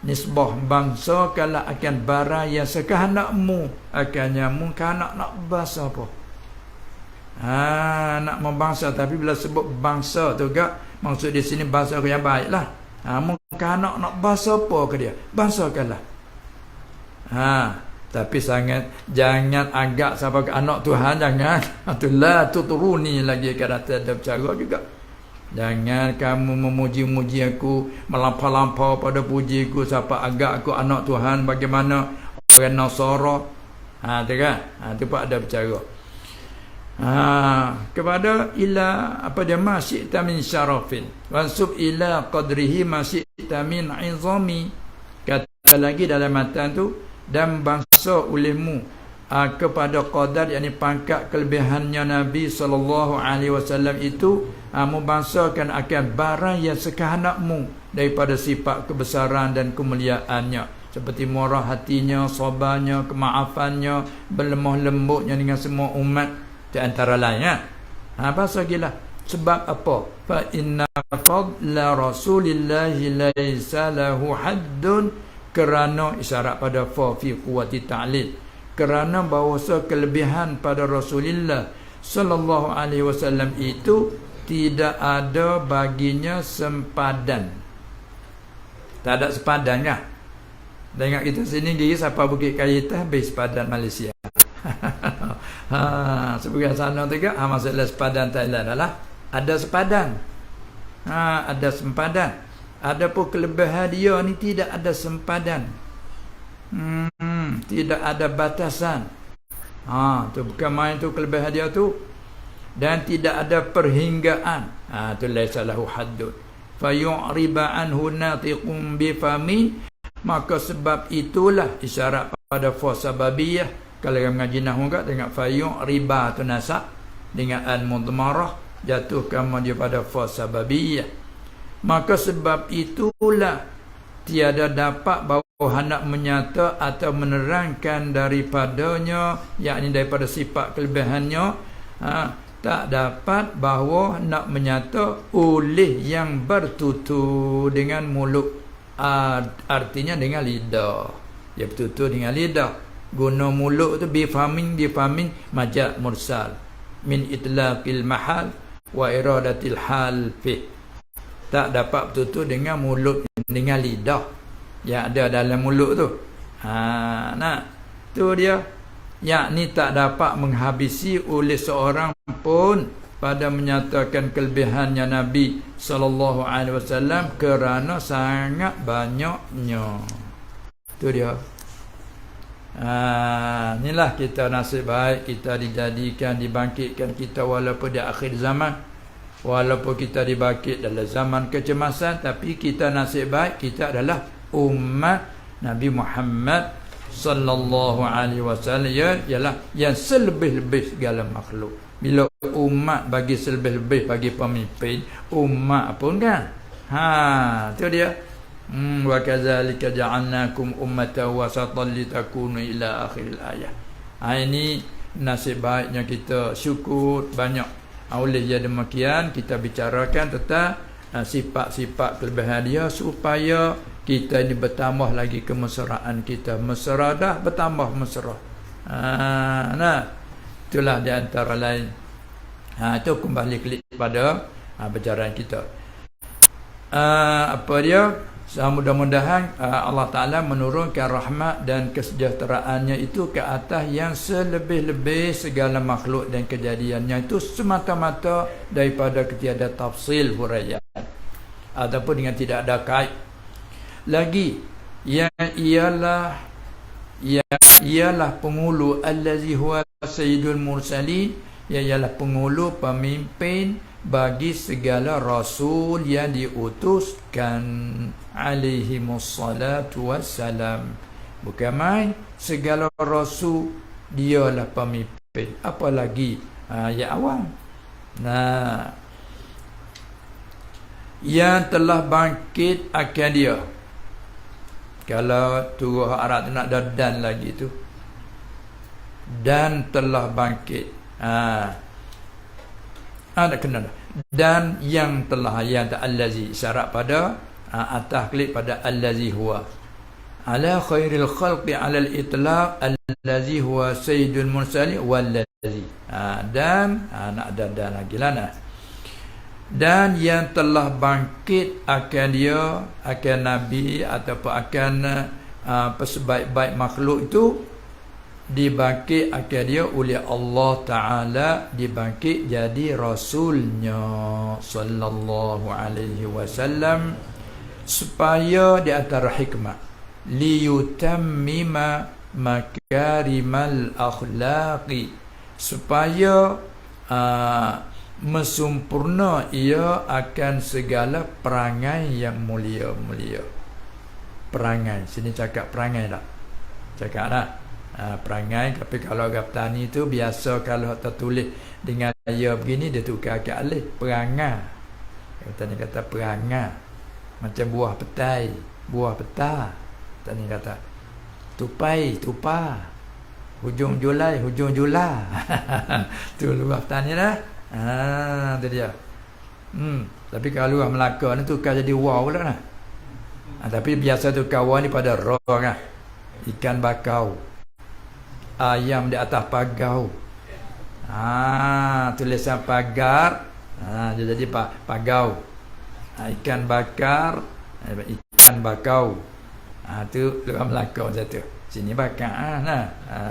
nisbah bangsakanlah akan barang yang sekehendakmu, akannya mu kanak nak bahasa apa? Nak membangsa, tapi bila sebut bangsa tu gak maksud di sini bahasa yang baiklah. Mu kanak nak bahasa apa ke dia? Bangsakanlah. Tapi sangat jangan agak sampai ke anak Tuhan, jangan. Itulah tuturuni lagi kata ada bercara juga. Jangan kamu memuji-muji aku, melampau-lampau pada pujiku sampai agak aku anak Tuhan bagaimana orang Nasara. Tu kan? Tu pun ada bercara. Kepada ila apa dia masyi'ta min syarafin wansub ila qadrihi masyi'ta min izami. Kata lagi dalam matan tu, dan bangsa olehmu kepada qadar, yakni pangkat kelebihannya Nabi SAW itu, membangsakan akan barang yang sekehendakmu daripada sifat kebesaran dan kemuliaannya, seperti murah hatinya, sabarnya, kemaafannya, berlemah lembutnya dengan semua umat, di antara lainnya. Pasal gila. Sebab apa? Fa inna fadla rasulillahi laisa lahu haddun, kerana isyarat pada fa fi quwwati ta'lil, kerana bahawa kelebihan pada Rasulullah sallallahu alaihi wasallam itu tidak ada baginya sempadan. Tak ada sepadan kah? Tengok kita sini gigi siapa Bukit Kayita habis sepadan Malaysia. Sebagai sana juga masalah sepadan Thailand adalah ada sepadan. Ada sempadan. Adapun kelebihan dia ni tidak ada sempadan. Tidak ada batasan. Tu bukan main tu kelebihan dia tu. Dan tidak ada perhinggaan. Tu laisa lahu haddun. Fa yu'riba anhu natiqum bi fami. Maka sebab itulah isyarat pada fa sababiyah. Kalau yang mengaji nahwu kat tengok fayu' riba tu nasab dengan an mudmarah, jatuhkan dia pada fa sababiyah. Maka sebab itulah tiada dapat bahawa hendak menyata atau menerangkan daripadanya, yakni daripada sifat kelebihannya, tak dapat bahawa nak menyata oleh yang bertutur dengan mulut, artinya dengan lidah. Dia bertutur dengan lidah. Guna mulut tu bifamin majaz mursal min itlaqil mahal wa iradatil hal fi. Tak dapat bertutur dengan mulut, dengan lidah yang ada dalam mulut tu. Tu dia, yakni tak dapat menghabisi oleh seorang pun pada menyatakan kelebihannya Nabi sallallahu alaihi wasallam kerana sangat banyaknya. Tu dia. Inilah kita nasib baik kita dijadikan, dibangkitkan kita walaupun di akhir zaman, walaupun kita dibangkit dalam zaman kecemasan, tapi kita nasib baik kita adalah umat Nabi Muhammad sallallahu alaihi wasallam, ialah yang selebih-lebih segala makhluk. Bila umat bagi selebih-lebih bagi pemimpin, umat pun kan. Tu dia. Wa kadzalika ja'alnakum ummatan wasatan litakunu ila akhiril ayah. Ini nasib baiknya kita syukur banyak. Oleh yang demikian kita bicarakan tentang sifat-sifat kelebihan dia supaya kita ini bertambah lagi kemesraan kita. Mesra dah bertambah mesra. Itulah di antara lain. Itu kembali klik pada perbicaraan kita. Apa dia? Mudah-mudahan Allah Ta'ala menurunkan rahmat dan kesejahteraannya itu ke atas yang selebih-lebih segala makhluk dan kejadiannya itu semata-mata daripada ketiada tafsil huraian ataupun dengan tidak ada kait. Lagi yang ialah pengulu allazi huwa sayyidul mursalin, ialah pengulu pemimpin bagi segala rasul yang diutuskan alaihimus salatu wassalam. Bukan main, segala rasul dialah pemimpin, apalagi yang awam. Yang telah bangkit akan dia. Kalau tu Arab tu nak ada dan lagi tu, dan telah bangkit. Ada kena dan yang telah, yang allazi syarat pada atas klik pada allazi huwa ala khairil khalqi ala al-itlaq allazi huwa sayyidul mursalin wallazi dan nak ada dan lagi lah dan yang telah bangkit akan dia, akan Nabi ataupun akan sebaik-baik makhluk itu dibangkit akan dia oleh Allah Ta'ala, dibangkit jadi Rasulnya sallallahu alaihi wasallam, supaya di antara hikmah liyutammima makarimal akhlaqi, supaya Mesempurna ia akan segala perangai yang mulia-mulia. Perangai, sini cakap perangai tak? Cakap tak? Perangai, tapi kalau orang petani tu biasa kalau tertulis dengan ya begini, dia tukar ke alih. Perangai. Petani kata perangai. Macam buah petai, buah peta. Petani kata tupai, tupa. Hujung Julai, hujung Jula. Tu luar petani dah. Tu dia. Tapi kalau luar Melaka ni tukar jadi wow pula lah. Tapi biasa tukar wow ni pada roh kan. Ikan bakau, ayam di atas pagau. Tulisan pagar, dia jadi pagau. Ikan bakar, ikan bakau. Tu luar Melaka satu. Sini bakar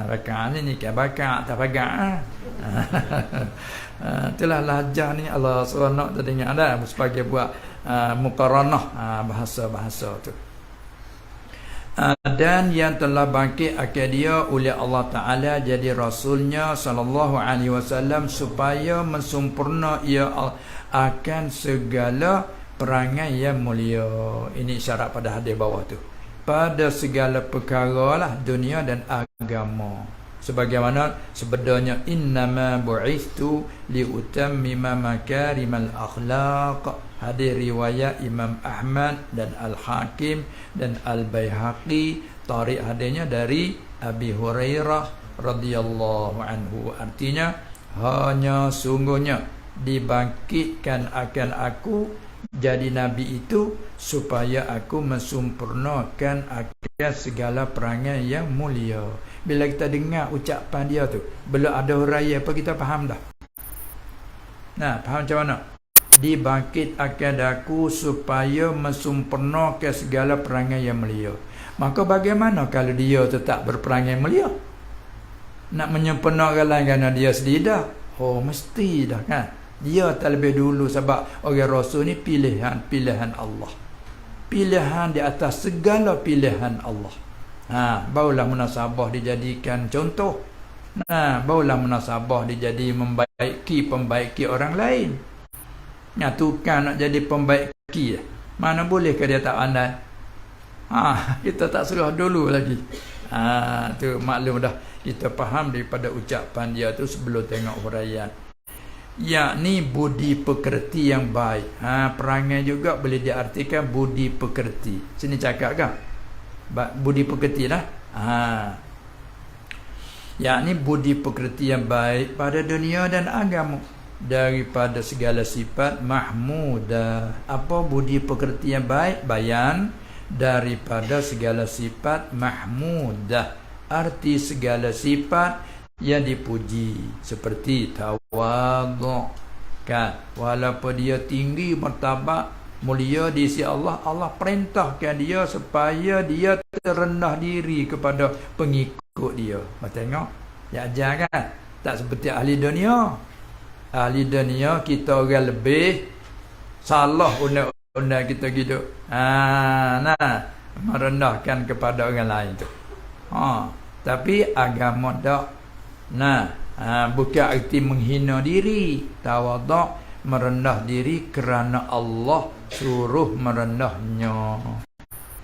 bakar ni ikan bakar atas pagar. Itulah lahjah ni Allah SWT terdengar dah sebagai buat muqaranah bahasa-bahasa tu. Dan yang telah bangkit akan dia oleh Allah Ta'ala jadi Rasulnya sallallahu alaihi wasallam supaya mensempurna ia akan segala perangai yang mulia. Ini syarat pada hadis bawah tu. Pada segala perkara lah dunia dan agama. Sebagaimana sebenarnya innama bu'ithu liutammima makarimal akhlaq. Hadis riwayat Imam Ahmad dan Al-Hakim dan Al-Baihaqi. Tarik hadisnya dari Abi Hurairah radhiyallahu anhu. Artinya hanya sungguhnya dibangkitkan akan aku jadi Nabi itu supaya aku mensempurnakan akan segala perangai yang mulia. Bila kita dengar ucapan dia tu, belum ada huraian apa kita faham dah. Nah, faham macam mana? Dibangkit akan aku supaya mensempurnakan segala perangai yang mulia. Maka bagaimana kalau dia tetap berperangai mulia? Nak menyempurnakan lain kerana dia sendiri dah? Oh, mesti dah kan? Dia terlebih dulu sebab orang Rasul ni pilihan Allah. Pilihan di atas segala pilihan Allah. Barulah munasabah dijadikan contoh. Barulah munasabah dijadi pembaiki orang lain. Tukang nak jadi pembaiki, mana boleh ke dia tak pandai? Kita tak suruh dulu lagi. Tu maklum dah. Kita faham daripada ucapan dia tu sebelum tengok huraian. Yakni budi pekerti yang baik. Perangai juga boleh diartikan budi pekerti. Sini cakap kan? Budi pekerti lah. Yakni budi pekerti yang baik pada dunia dan agama. Daripada segala sifat mahmudah. Apa budi pekerti yang baik? Bayan daripada segala sifat mahmudah. Arti segala sifat yang dipuji, seperti tawadhu kan, walaupun dia tinggi martabat mulia di sisi Allah, Allah perintahkan dia supaya dia terendah diri kepada pengikut dia. Tengok ya, ajar kan, tak seperti ahli dunia. Ahli dunia kita orang lebih salah undang-undang kita gitu. Merendahkan kepada orang lain tu. Tapi agama tak. Bukan arti menghina diri. Tawadhu, merendah diri kerana Allah suruh merendahnya.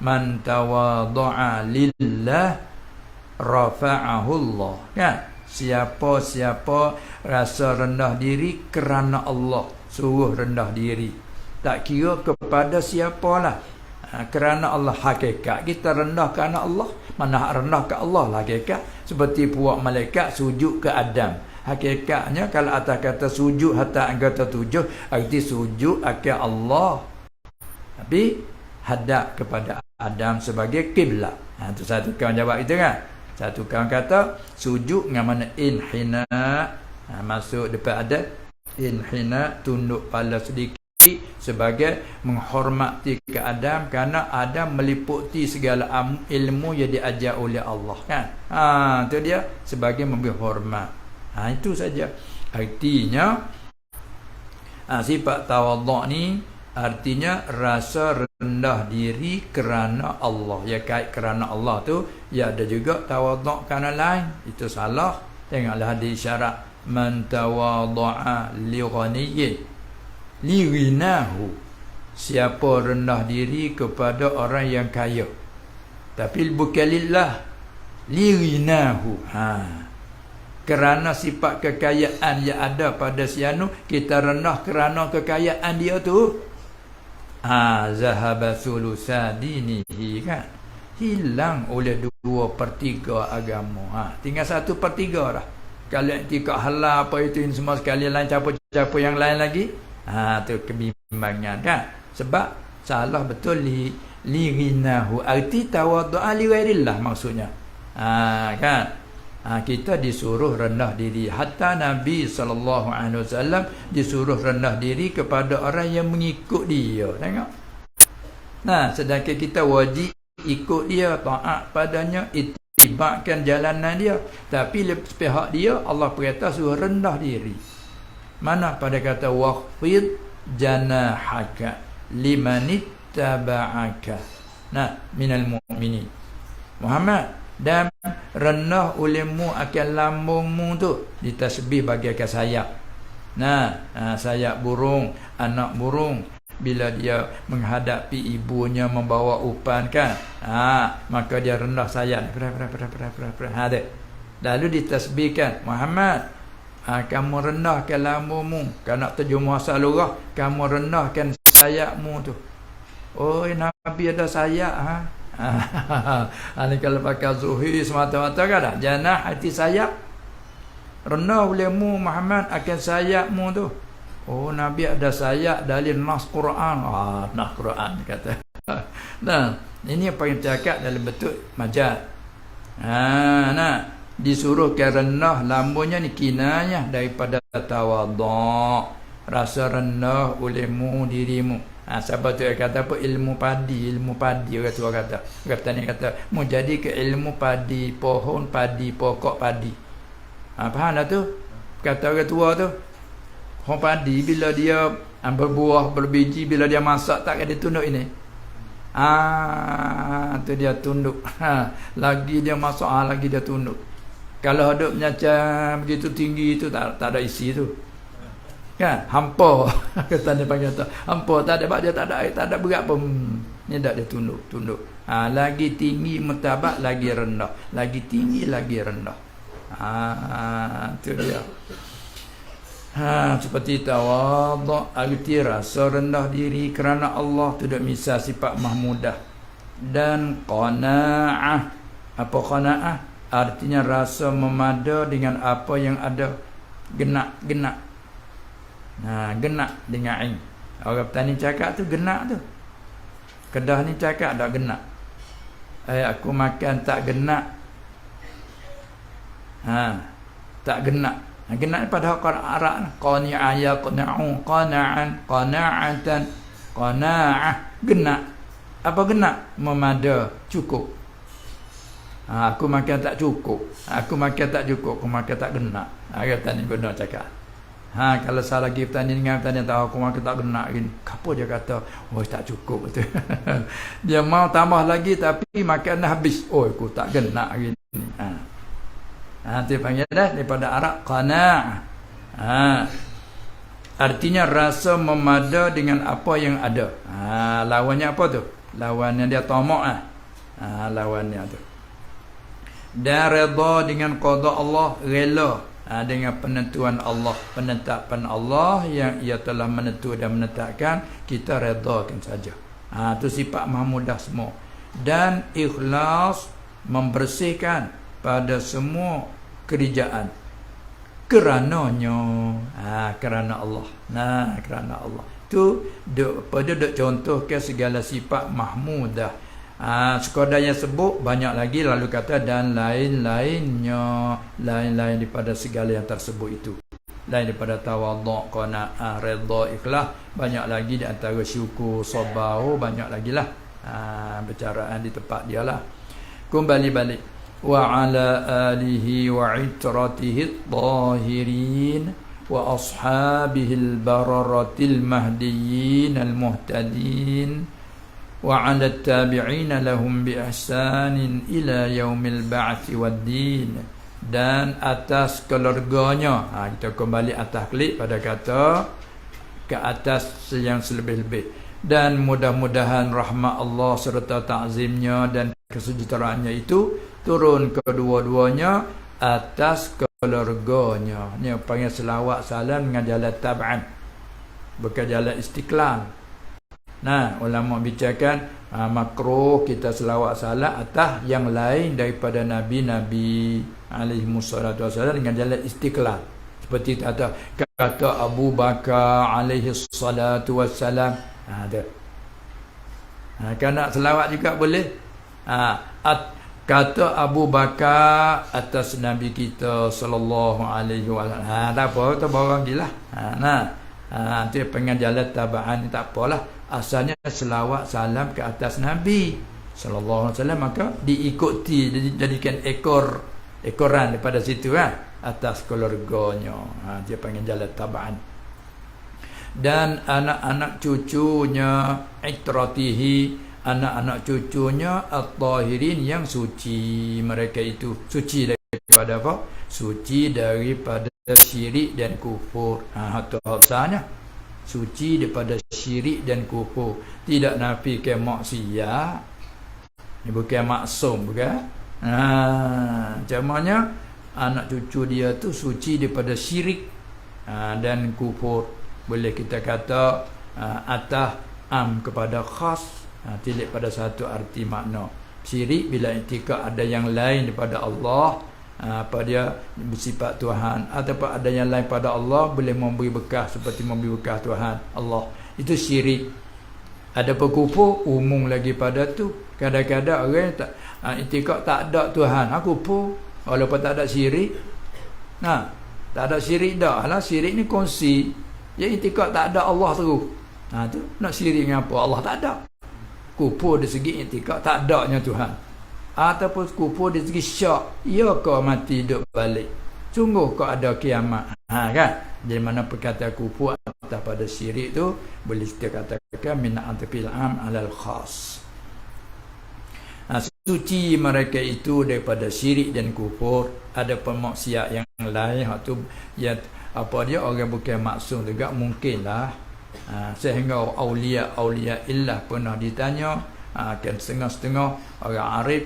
Man tawadhu'a lillah rafa'ahu Allah. Kan? Siapa-siapa rasa rendah diri kerana Allah suruh rendah diri. Tak kira kepada siapalah. Kerana Allah, hakikat kita rendah kerana Allah. Mana rendah ke Allah lah hakikat. Seperti puak malaikat sujud ke Adam. Hakikatnya kalau atas kata sujud hatta anggota 7, arti sujud akan Allah. Tapi hadap kepada Adam sebagai kiblat. Itu satu kawan jawab itu kan. Satu kawan kata sujud dengan mana inhina. Masuk depan ada inhina, tunduk kepala sedikit sebagai menghormati ke Adam, kerana Adam meliputi segala ilmu yang diajar oleh Allah kan. Itu dia sebagai memberi hormat. Itu saja artinya. Sifat tawadhu ni artinya rasa rendah diri kerana Allah. Ya, kait kerana Allah tu ya, ada juga tawadhu kerana lain. Itu salah. Tengoklah hadis syarat man tawadha'a li ghaniyyin li ghinahu, siapa rendah diri kepada orang yang kaya, tapi bukan lillah, li ghinahu, kerana sifat kekayaan yang ada pada si anu, kita rendah kerana kekayaan dia tu. Zahaba thulutha dinihi, kan, hilang oleh 2/3 agama. Tinggal 1/3 dah. Kalau iktikad halal apa itu semua sekali lain, campur-campur yang lain lagi, tu kebimbangan, kan. Sebab salah betul li ghinahu, arti tawaddu'a li ghairillah maksudnya. Kan. Kita disuruh rendah diri. Hatta Nabi SAW disuruh rendah diri kepada orang yang mengikut dia. Tengok. Nah, sedangkan kita wajib ikut dia, taat padanya, itibakkan jalanan dia. Tapi sepihak dia, Allah berkata suruh rendah diri. Mana pada kata waqfid janahaka limanittaba'aka, minal mu'minin. Muhammad, dan rendah olehmu akan lambungmu tu, ditasbih bagaikan sayap. Sayap burung, anak burung bila dia menghadapi ibunya membawa upan, kan, maka dia rendah sayap, lalu ditasbihkan. Muhammad, kamu rendahkan lambungmu. Kalau nak terjemah salurah, kamu rendahkan sayapmu tu. Oh, Nabi ada sayap, ini kalau pakai zuhir semata-mata, kan dah janah hati sayap, rendah olehmu Muhammad akan sayapmu tu. Oh, Nabi ada sayap dari nas Quran. Nas Quran kata. Ini apa yang cakap dalam bentuk majaz. Disuruh ke rendah lambungnya ni kinayah daripada tawadhu', rasa rendah olehmu dirimu. Sebab tu dia kata apa, ilmu padi orang tua kata. Ni kata mau jadi ke ilmu padi, pohon padi, pokok padi. Faham dah tu? Kata orang tua tu, pohon padi bila dia berbuah, berbiji, bila dia masak tak ada tunduk ini. Tu dia tunduk. Lagi dia masak, lagi dia tunduk. Kalau hidupnya macam begitu tinggi tu tak ada isi tu. Kan, hampa. Kata dia panggil tu hampa, tak ada, dia tak ada air, tak ada berat pun. Ni dak dia tunduk. Lagi tinggi martabat, lagi rendah, lagi tinggi, lagi rendah. Tu dia. Seperti tawadhu', arti rasa rendah diri kerana Allah, tu dak misal sifat mahmudah. Dan qanaa'ah. Apa qanaa'ah? Artinya rasa memada dengan apa yang ada. Genak. Genak dengan ain. Orang petani cakap tu genak tu. Kedah ni cakap tak genak. Aku makan tak genak. Tak genak. Genak pada orang Arab, qani'a yaqna'u, qana'an, qana'atan, qana'ah. Genak. Apa genak? Memada, cukup. Aku makan tak cukup. Aku makan tak cukup, aku makan tak genak. Orang petani benar cakap. Kalau salah lagi petani dengan petani tahu aku makan tak genak gini. Apa dia kata? Oh, tak cukup betul. Dia mau tambah lagi tapi makan dah habis. Oh, aku tak genak gini. Tu panggil dah daripada Arab qana'. Artinya rasa memada dengan apa yang ada. Lawannya apa tu? Lawannya dia tamak. Lawannya tu. Dan redha dengan qada Allah, rela dengan penentuan Allah, penetapan Allah yang ia telah menentu dan menetapkan, kita redakan saja. Itu sifat mahmudah semua. Dan ikhlas, membersihkan pada semua kerjaan kerananya, kerana Allah. Kerana Allah. Tu pada contoh ke segala sifat mahmudah. Sekadar yang sebut banyak lagi, lalu kata dan lain-lainnya, lain-lain daripada segala yang tersebut itu, lain daripada tawadhu', qana'ah, redha, ikhlas, banyak lagi di antara syukur, sabar, banyak lagi lah bercaraan di tempat dia lah. Kembali balik wa ala alihi wa itratihi tahirin wa ashabihil bararatil mahdiyyin al muhtadin wa 'ala at-tabi'in lahum bi ihsanin ila yaumil ba'ts wad-din dan atas keluarganya. Kita kembali atas klik pada kata ke atas yang selebih-lebih. Dan mudah-mudahan rahmat Allah serta ta'zimnya dan kesejahteraannya itu turun kedua-duanya atas keluarganya. Ni panggil selawat salam dengan jalan tab'an, bukan jalan istiqlal. Nah, ulama bicarakan makruh kita selawat salam atas yang lain daripada nabi-nabi alaihi wassalatu wassalam dengan jalan istiqlal. Seperti kata Abu Bakar alaihi salatu wassalam. Kan nak selawat juga boleh. Kata Abu Bakar atas Nabi kita sallallahu alaihi wasallam. Tak apa, tu barang gilah. Tu pengen jalan tabaan ni tak apalah. Asalnya selawat salam ke atas Nabi sallallahu alaihi wasallam, maka diikuti, jadikan ekoran daripada situ atas keluarganya. Dia panggil jalan tabaan. Dan anak-anak cucunya itratihi, anak-anak cucunya at-tahirin yang suci. Mereka itu suci daripada apa? Suci daripada syirik dan kufur. Hatta-hatanya suci daripada syirik dan kufur. Tidak nafikan maksiat. Ini bukan maksum, bukan? Macamanya anak cucu dia tu suci daripada syirik dan kufur. Boleh kita kata atah kepada khas, tilik pada satu arti makna. Syirik bila i'tikad ada yang lain daripada Allah, apa dia bersifat Tuhan, ataupun ada yang lain pada Allah, boleh memberi bekas seperti memberi bekas Tuhan Allah, itu syirik. Ada kufur umum lagi pada tu. Kadang-kadang orang tak i'tikad tak ada Tuhan, kufur walaupun tak ada syirik. Tak ada syirik dah lah. Syirik ni kongsi. Ya, i'tikad tak ada Allah terus. Tu nak syirik dengan apa? Allah tak ada. Kufur dari segi i'tikad tak adanya Tuhan. Ataupun kufur dari segi syak, ya kau mati hidup balik. Sungguh kau ada kiamat. Kan? Jadi mana perkataan kufur atas pada syirik tu boleh kita katakan min atfil am alal khas. Suci mereka itu daripada syirik dan kufur. Ada pemaksiat yang lain, tu ya apa dia orang bukan maksum juga mungkinlah. Sehingga aulia illah pernah ditanya, kan setengah-setengah orang arif,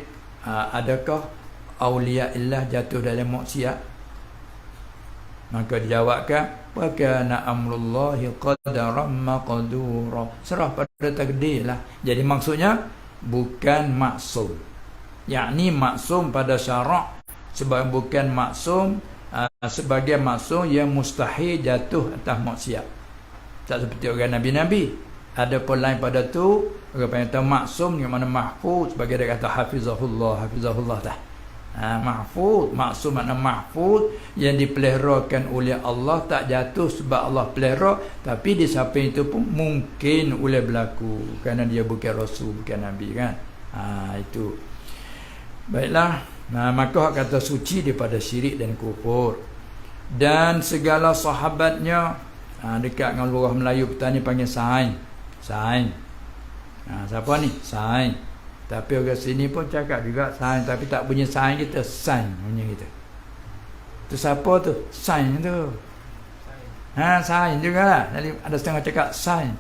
adakah aulia illah jatuh dalam maksiat? Maka dijawabkan, wa kana amrullahi qadaran maqdura. Serah pada takdir lah. Jadi maksudnya bukan maksum, yakni maksum pada syarak, sebab bukan maksum sebagai maksum yang mustahil jatuh atas maksiat. Tak seperti orang nabi-nabi. Ada pun lain pada tu, orang panggil maksum yang mana mahfuz, sebagai dia kata hafizahullah dah. Mahfuz, maksum makna mahfuz, yang dipeliharakan oleh Allah, tak jatuh sebab Allah pelihara, tapi di samping itu pun mungkin boleh berlaku kerana dia bukan rasul, bukan nabi, kan. Itu. Baiklah. Maka kata suci daripada syirik dan kufur. Dan segala sahabatnya, dekat dengan lurah Melayu petani panggil sain. Siapa ni? Sain. Tapi orang sini pun cakap juga sain, tapi tak bunyi sain kita, sain bunyi kita. Tu siapa tu? Sain tu. Sain jugalah. Jadi ada setengah cakap sain.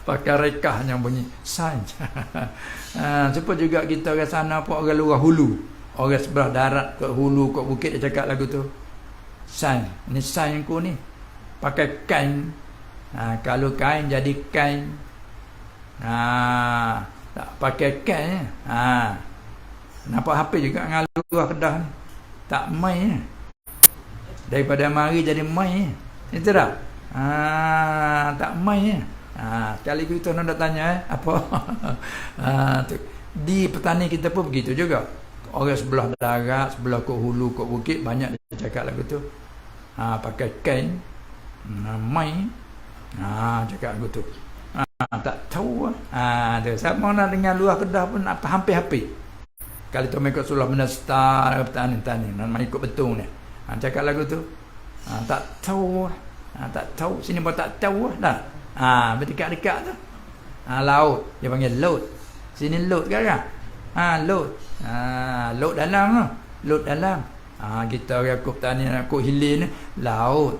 Pakai rekah yang bunyi sain. Supaya juga kita orang sana pun orang luar hulu, orang sebelah darat ke hulu ke bukit, dia cakap lagu tu sain. Ni sain ku ni pakai kain. Kalau kain jadi kain. Tak pakai kain. Nampak HP juga ngaluah Kedah ni. Tak main. Daripada mari jadi main. Itu dah. Tak main. Kali kita nak tanya apa? Di petani kita pun begitu juga. Orang sebelah darat, sebelah ke hulu, ke bukit, banyak dia cakap lagu tu. Pakai kain, main. Cakap lagu tu. Tak tahu. Tu sama nak dengan luar Kedah pun apa hampir-hampir. Kalau tu mengikut sulah benda star petani-petani, nak ikut betul ni. Cakap lagu tu. Tak tahu. Tak tahu. Sini pun tak tahu dah. Berdekat-dekat tu. Laut, dia panggil laut. Sini laut kan? Laut. Laut dalam tu. Laut dalam. Kita orang kut tani kut hilir ni laut.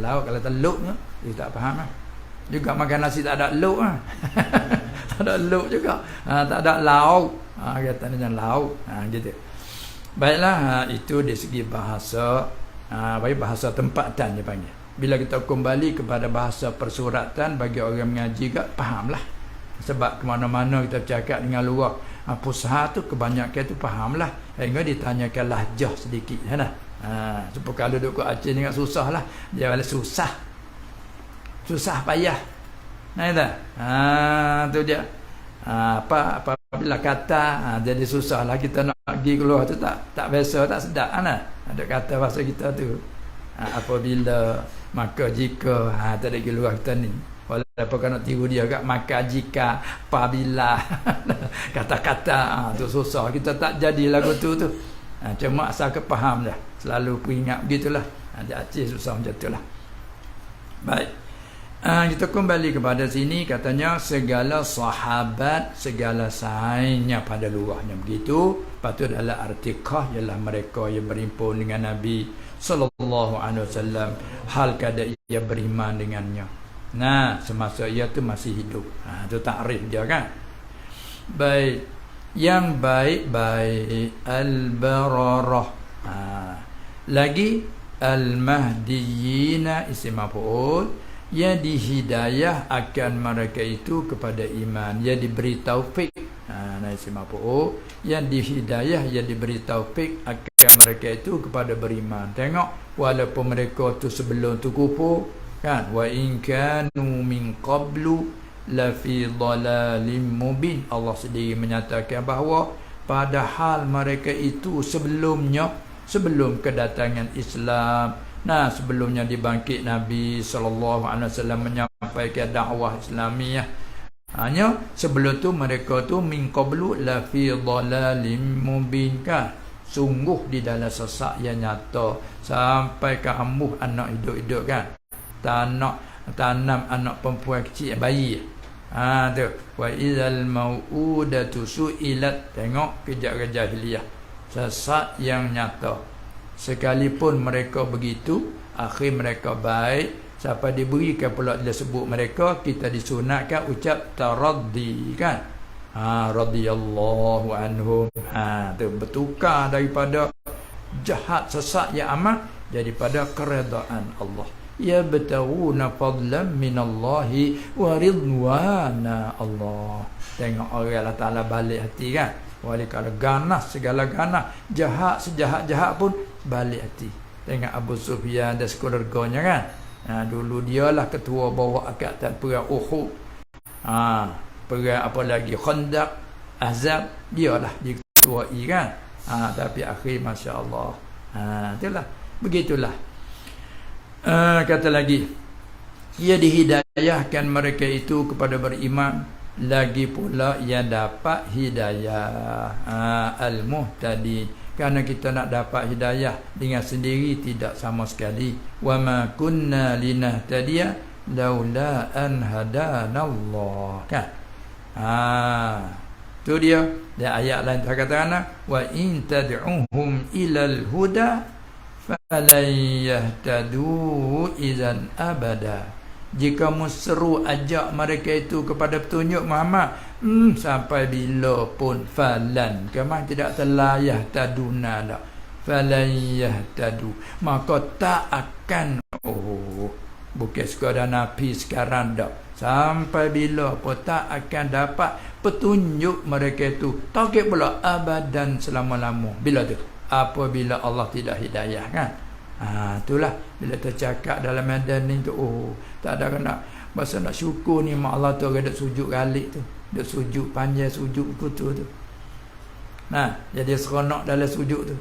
Laut kalau teluk tu dia tak faham lah. Juga makan nasi tak ada lauk lah. Tak ada lauk juga. Tak ada lauk. Kata ni jangan lauk. Gitu. Baiklah, itu dari segi bahasa. Bagi bahasa tempatan dia panggil. Bila kita kembali kepada bahasa persuratan, bagi orang mengaji juga fahamlah. Sebab ke mana-mana kita bercakap dengan luar Pusat tu kebanyakan tu fahamlah. Hingga ditanyakan lahjah sedikit kan. Supaya kalau duduk kat Aceh ni susah lah. Dia balik susah payah. Nah itu. Tu dia. Apabila kata jadi susah lah kita nak pergi keluar tu tak biasa, tak sedap kan. Ada kata bahasa kita tu. Apabila, maka, jika, tak ada pergi luar kita ni. Walaupun kau nak tiru dia kat maka, jika, apabila kata-kata tu susah, kita tak jadi lagu tu. Cuma asal kepaham dah. Selalu ingat begitulah. Di Aceh susah macam tu lah. Baik. Kita kembali kepada sini, katanya segala sahabat, segala sahabatnya pada luahnya begitu. Lepas tu adalah artiqah, ialah mereka yang berimpun dengan Nabi sallallahu alaihi wasallam hal keadaan ia beriman dengannya. Nah, semasa ia tu masih hidup. Itu takrif dia kan. Baik. Yang baik-baik al-bararah. Lagi al-mahdiyina isim maf'ul, yang dihidayah akan mereka itu kepada iman, yang diberi taufik. Isim maf'ul, yang dihidayah, yang diberi taufik akan mereka itu kepada beriman. Tengok, walaupun mereka tu sebelum tu kufur kan, wa in kanu min qablu la fi dhalalim mubin. Allah sendiri menyatakan bahawa padahal mereka itu sebelumnya, sebelum kedatangan Islam, sebelumnya dibangkit Nabi sallallahu alaihi wasallam menyampaikan dakwah Islamiah, hanya sebelum tu mereka tu min qablu la fi dhalalim mubin kan, sungguh di dalam sesat yang nyata, sampai ke ambuh anak hidup-hidup kan. Tanam anak perempuan kecil, bayi. Tu. Wa idzal mau'udatu su'ilat. Tengok kejap jahiliyah. Sesat yang nyata. Sekalipun mereka begitu, akhir mereka baik. Sampai diberikan pula dia sebut mereka, kita disunatkan ucap taraddi kan. Radhiyallahu anhum. Tu bertukar daripada jahat sesat yang amat daripada keredaan Allah. Yabtaguna fadlan minallahi wa ridwana Allah. Tengok orang Allah Ta'ala balik hati kan. Walaupun kalau ganas, segala ganas, jahat, sejahat-jahat pun balik hati. Tengok Abu Sufyan dan sekeluarganya kan. Dulu dialah ketua bawa angkatan perang Uhud. Perang apa lagi, Khandaq, Ahzab, dialah diketuai kan. Tapi akhir masya-Allah. Itulah, begitulah. Kata lagi, ia dihidayahkan mereka itu kepada beriman, lagi pula ia dapat hidayah al-muhtadi. Kerana kita nak dapat hidayah dengan sendiri tidak sama sekali. Wa ma kunna linahtadiya laula an hadanallah kan. Tu dia ayat lain katakan, wa in tad'uhum ilal huda falan yahtadu idzan abada. Jika musru ajak mereka itu kepada petunjuk Muhammad, sampai bila pun falan, kemang tidak telah yahtaduna dak. Falan yahtadu, maka tak akan bukan sekadar Nabi sekarang dak. Sampai bila pun tak akan dapat petunjuk mereka itu. Takut pula abadan, selama-lama. Bila tu? Apabila Allah tidak hidayah kan. Itulah bila tercakap dalam medan ni tu, tak ada kena masa nak syukur ni mak Allah tu ada sujud galik tu, dia sujud panjang, sujud kutu tu. Jadi seronok dalam sujud tu,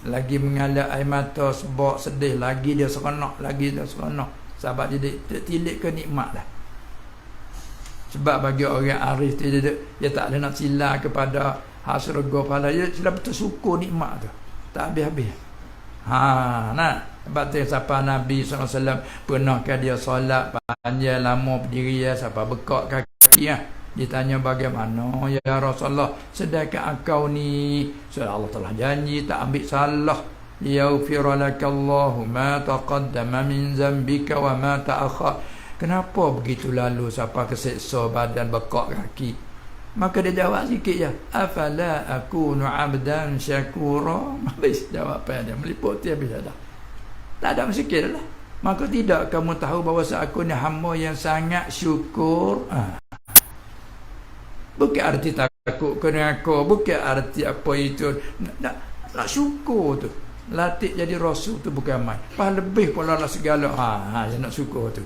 lagi mengalir air mata sebab sedih, lagi dia seronok, lagi dia seronok, sebab dia tilik ke nikmat dah. Sebab bagi orang arif tu dia tak ada nak sila kepada hak syurga pahala, dia sila betul syukur nikmat tu tak habis-habis. Sebab tu siapa Nabi SAW pernahkah dia solat panjang lama berdiri siapa bekak kaki ditanya bagaimana ya Rasulullah, sedangkan engkau ni Allah telah janji tak ambil salah liyaghfira lakallahu ma taqaddama min dhanbika wa ma ta'akhkhar. Kenapa begitu lalu siapa keseksa badan, bekak kaki? Maka dia jawab sikit je, afala akunu abdan syakura. Habis jawapan dia, meliputi habis dah. Tak ada sikit lah. Maka tidak kamu tahu bahawa aku ni hamba yang sangat syukur. Bukan arti takut kena aku, bukan arti apa itu. Nak syukur tu. Latih jadi rasul tu bukan main. Pas lebih pula lah segala. Saya nak syukur tu.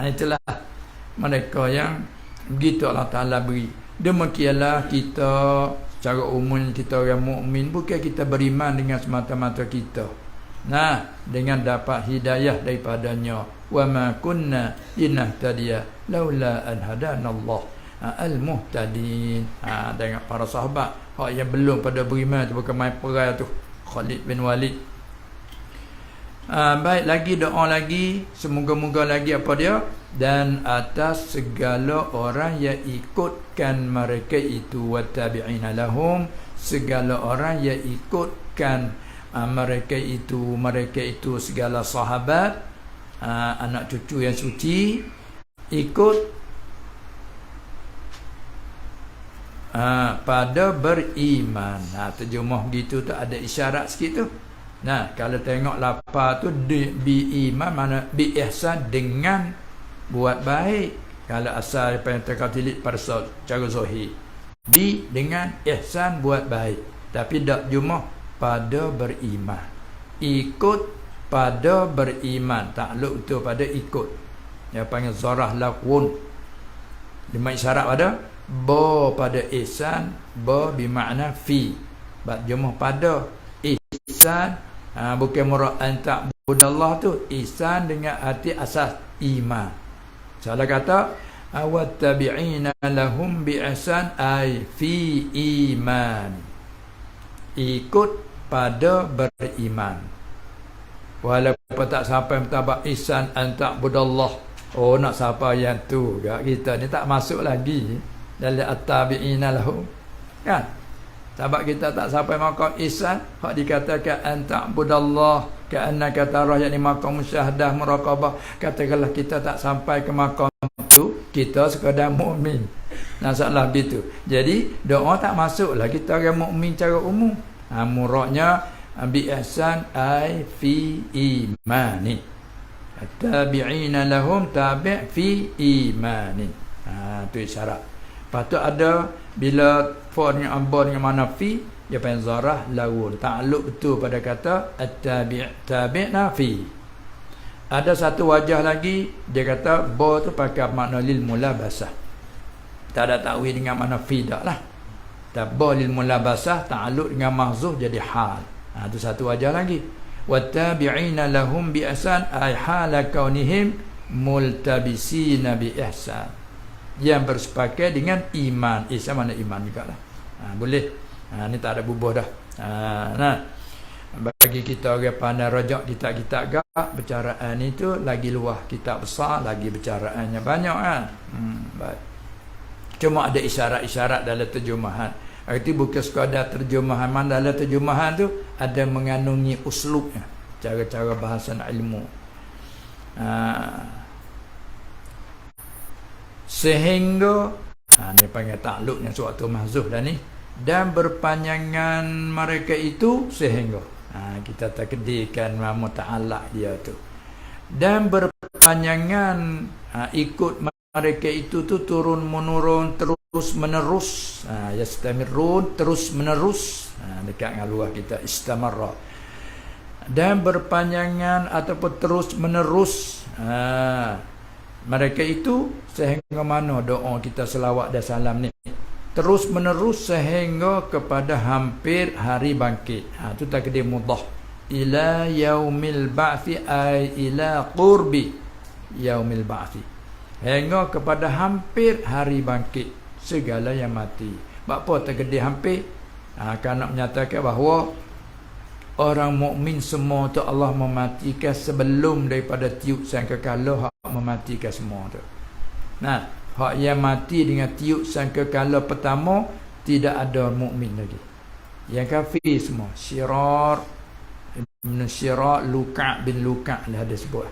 Itulah mereka yang begitu Allah Ta'ala beri. Demikianlah kita secara umum, kita orang mukmin, bukan kita beriman dengan semata-mata kita. Dengan dapat hidayah daripadanya. Wa ma kunna linahtadiya laula an hadanallah al-muhtadin. Dengan para sahabat hak yang belum pada beriman tu, bukan main perang tu, Khalid bin Walid. Baik, lagi doa lagi, semoga-moga lagi apa dia, dan atas segala orang yang ikutkan mereka itu, wattabi'ina lahum, segala orang yang ikutkan mereka itu segala sahabat, anak cucu yang suci, ikut pada beriman. Terjemah begitu tu ada isyarat sikit tu. Kalau tengok lapar tu bi iman, mana bi ihsan, dengan buat baik. Kalau asal daripada terkatilit pada cara zahir, bi dengan ihsan, buat baik. Tapi tak cuma pada beriman, ikut pada beriman, takluk tu pada ikut. Yang panggil zarah laqun, lima isyarat pada ba pada ihsan, ba bermakna fi, bab jumlah pada ihsan. Bukan murad anta budallah tu, ihsan dengan arti asas iman. Salah kata awattabi'ina lahum bi ihsan ay fi iman, ikut pada beriman. Walaupun tak sampai mentabak ihsan anta budallah, nak siapa yang tu gak kita ni tak masuk lagi dalam attabi'ina lahum, kan? Sebab kita tak sampai maqam ihsan, hak dikatakan anta budallah ka'annaka tarah, yakni maqam musyahadah muraqabah. Katakanlah kita tak sampai ke maqam tu, kita sekadar mukmin. Masalah begitu. Jadi doa tak masuklah kita orang mukmin secara umum. Muradnya bi ihsan ai fi imani. Tabi'ina lahum tabi' fi imani. Tu isyarat. Patut ada bila fa dengan amba dengan mana fi, dia panggil zarah lawun, takluk betul pada kata tabi'na fi. Ada satu wajah lagi, dia kata ba tu pakai makna lil mulabasah, tak ada takwil dengan makna fi dak lah. Ba lil mulabasah, takluk dengan mahzuf jadi hal. Tu satu wajah lagi. Wattabi'ina lahum bi ihsan ay hala kaunihim multabisina bi ihsan, yang bersepakat dengan iman. Ihsan mana iman juga lah. Boleh. Ni tak ada bubuh dah. Bagi kita orang pandai rajak kitab-kitab gak, bercaraan itu lagi luah, kitab besar lagi bercaraannya banyak kan. Baik. Cuma ada isyarat-isyarat dalam terjemahan. Arti bukan sekadar terjemahan, mana dalam terjemahan tu ada mengandungi uslubnya, cara-cara bahasan ilmu. Sehingga dia panggil takluknya suatu mahzuf dah ni, dan berpanjangan mereka itu sehingga kita takdirkan muta'allaq dia tu, dan berpanjangan ikut mereka itu tu turun menurun terus menerus, yastamirun terus menerus, dekat dengan luar kita istamarra, dan berpanjangan ataupun terus menerus mereka itu sehingga mana doa kita selawat dan salam ni terus menerus sehingga kepada hampir hari bangkit. Itu takdir mudah, ila yaumil ba'thi ay ila qurbi yaumil ba'thi, hingga kepada hampir hari bangkit segala yang mati. Apa takdir hampir? Kerana menyatakan bahawa orang mukmin semua tu Allah mematikan sebelum daripada tiup sangkakala, hak mematikan semua tu. Hak yang mati dengan tiup sangkakala pertama, tidak ada mukmin lagi. Yang kafir semua. Syirar Ibn Syirar, Luka' bin Luka' lah dia sebut.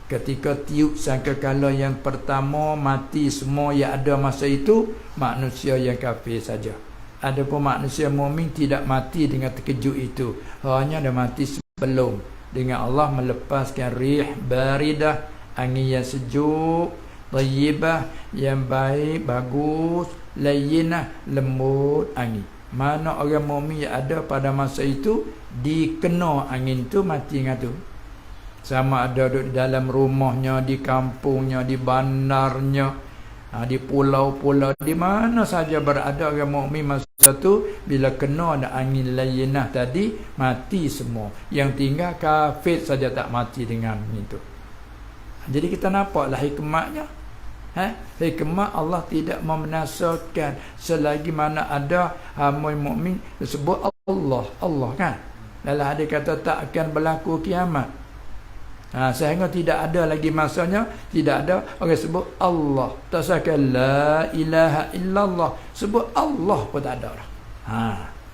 Ketika tiup sangkakala yang pertama, mati semua yang ada masa itu manusia yang kafir saja. Adapun manusia mukmin tidak mati dengan terkejut itu, hanya dah mati sebelum, dengan Allah melepaskan rih baridah, angin yang sejuk, tayyibah yang baik, bagus, layyinah, lembut angin. Mana orang mukmin yang ada pada masa itu dikena angin tu mati dengan tu. Sama ada duduk dalam rumahnya, di kampungnya, di bandarnya, di pulau-pulau, di mana saja berada orang mukmin masa tu, bila kena ada angin layyinah tadi, mati semua. Yang tinggal kafir saja tak mati dengan itu. Jadi kita nampaklah hikmatnya. Hikmah Allah tidak membinasakan selagi mana ada hamba mukmin disebut Allah kan. Dalam hadis kata tak akan berlaku kiamat. Sehingga tidak ada lagi masanya, tidak ada orang sebut Allah. Tak sahkan la ilaha illallah, sebut Allah pun tak ada dah.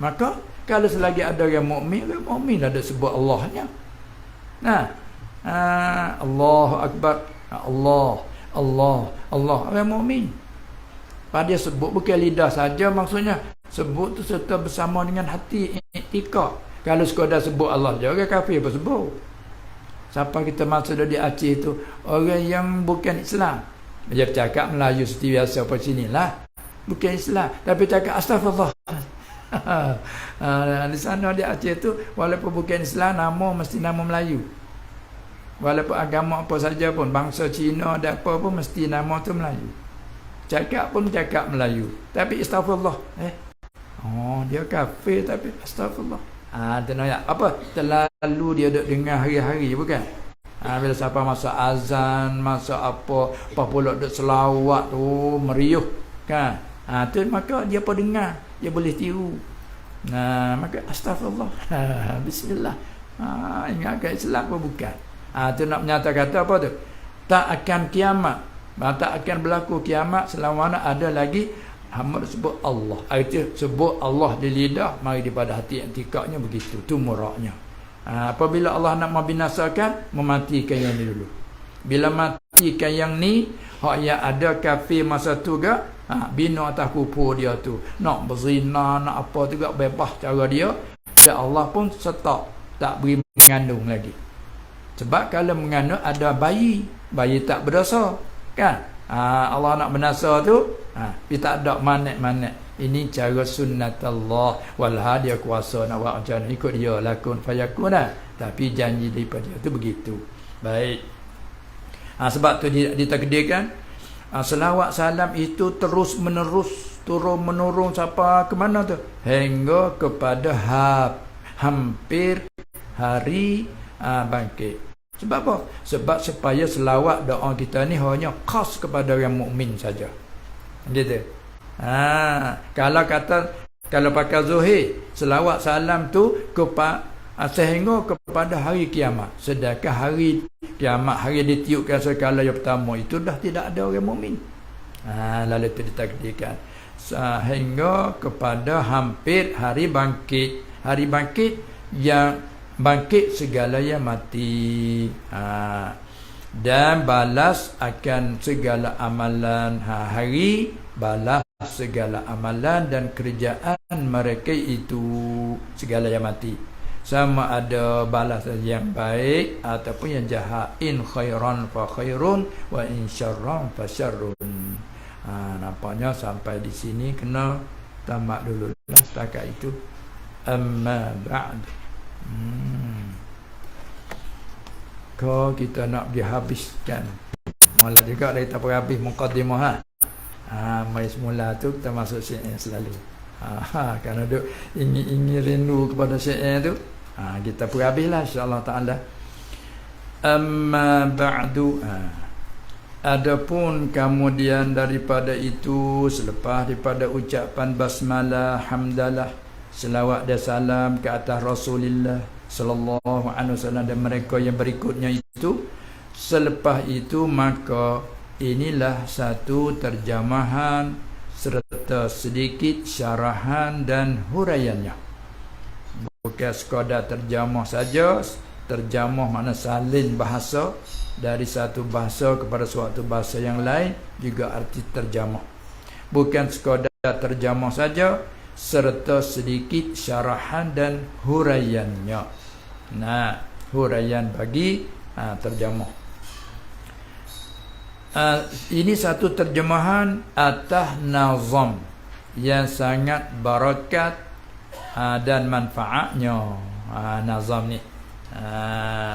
Maka kalau selagi ada orang mukmin ada sebut Allahnya. Allahu akbar, Allah orang mukmin. Pada dia sebut bukan lidah saja, maksudnya sebut tu serta bersama dengan hati, iktikad. Kalau sekadar sebut Allah je, orang kafir apa sebut? Siapa kita maksud di Aceh tu, orang yang bukan Islam. Dia bercakap Melayu seperti biasa apa sinilah, bukan Islam, tapi cakap astagfirullah. Di sana di Aceh tu, walaupun bukan Islam, nama mesti nama Melayu. Walaupun agama apa saja pun, bangsa Cina dan apa pun, mesti nama tu Melayu. Cakap pun cakap Melayu, tapi astagfirullah. Dia kafir tapi astagfirullah. Apa? Terlalu dia duduk dengar hari-hari, bukan? Bila siapa masa azan, masa apa pula duduk selawat tu meriuh kan? Tu maka dia pun dengar, dia boleh tiru. Maka astagfirullah. Bismillah. Ingat Islam apa bukan? Tu nak menyatakan kata apa tu? Tak akan kiamat, tak akan berlaku kiamat selama mana ada lagi hamba sebut Allah. Itu sebut Allah di lidah, mari daripada hati i'tikadnya begitu. Tu muraknya. Apabila Allah nak membinasakan, mematikan yang ni dulu. Bila matikan yang ni, hak yang ada kafir masa tu gak, bina atas kufur dia tu, nak berzina, nak apa tu gak, bebas cara dia. Dan Allah pun stop, tak beri mengandung lagi. Sebab kalau mengandung ada bayi tak berdosa, kan? Allah nak binasa tu, dia tak ada manik-manik. Ini cara sunnat Allah. Walha dia kuasa nak buat macam mana, ikut dia, lakun fayakun. Tapi janji daripada dia tu begitu. Baik. Sebab tu ditakdirkan selawat salam itu terus menerus, turun menurun sampai ke mana tu? Hingga kepada hampir hari bangkit. Sebab apa? Sebab supaya selawat doa kita ni hanya khas kepada orang mukmin saja. Gitu. Kalau pakai zuhir, selawat salam tu sehingga kepada hari kiamat. Sedangkan hari kiamat, hari ditiupkan sekala yang pertama, itu dah tidak ada orang mukmin. Lalu itu ditakdirkan sehingga kepada hampir hari bangkit. Hari bangkit yang bangkit segala yang mati, dan balas akan segala amalan. Hari balas segala amalan dan kerjaan mereka itu, segala yang mati, sama ada balas yang baik ataupun yang jahat. In khairan fa khairun wa in syarran fa syarrun. Nampaknya sampai di sini kena tamat dulu lah setakat itu. Amma ba'd. Kau kita nak dihabiskan. Malah juga dah kita habis muqaddimah. Mai semula tu kita masuk syair selalu. Kerana duk ingin rindu kepada syair tu, kita habislah insya-Allah taala. Amma ba'du. Adapun kemudian daripada itu, selepas daripada ucapan basmalah, hamdalah, selawat dan salam ke atas Rasulullah sallallahu alaihi wasallam dan mereka yang berikutnya itu, selepas itu maka inilah satu terjemahan serta sedikit syarahan dan huraiannya. bukan sekadar terjemah saja. Terjemah makna salin bahasa dari satu bahasa kepada suatu bahasa yang lain, juga arti terjemah. Bukan sekadar terjemah saja, serta sedikit syarahan dan huraiannya. Nah, huraian bagi terjemah. Ini satu terjemahan atas nazam yang sangat barakat dan manfaatnya. Nazam ni,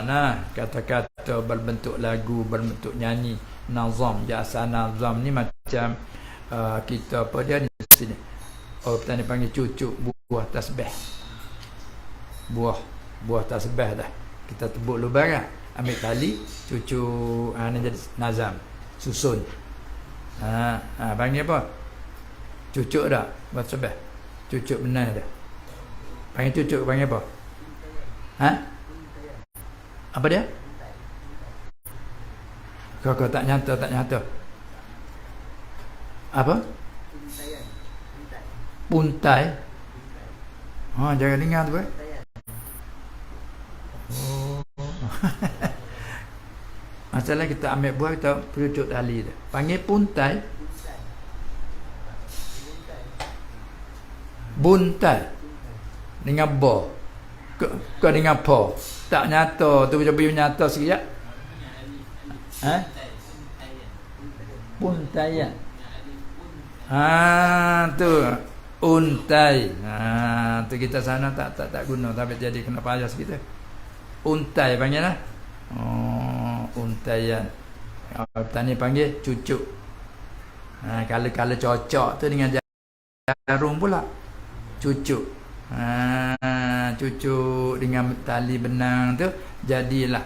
nah, kata-kata berbentuk lagu, berbentuk nyanyi, nazam. Jasa nazam ni macam kita apa dia di sini, petani panggil cucuk buah tasbih. Buah tasbih dah. Kita tebuk lubang lah, ambil tali, cucuk, ni jadi nazam, susun. Panggil apa? Cucuk dah, buah tasbih. Cucuk benar dah. Panggil cucuk, panggil apa? Apa dia? Kau tak nyata. Apa? Puntai. Jangan dengar tu. Masalah kita ambil buah, kita perucuk tali tu. Panggil puntai. Buntai. Dengan bo. Kau dengan po. Tak nyata. Tu cuba nyata sikit. Puntaian. Tu untai. Tu kita sana tak guna, tapi jadi kena payah sikit. Untai panggil lah. Untaian. Petani panggil cucuk. Kalau cocok tu dengan jarum pula. Cucuk. Cucuk dengan tali benang tu jadilah.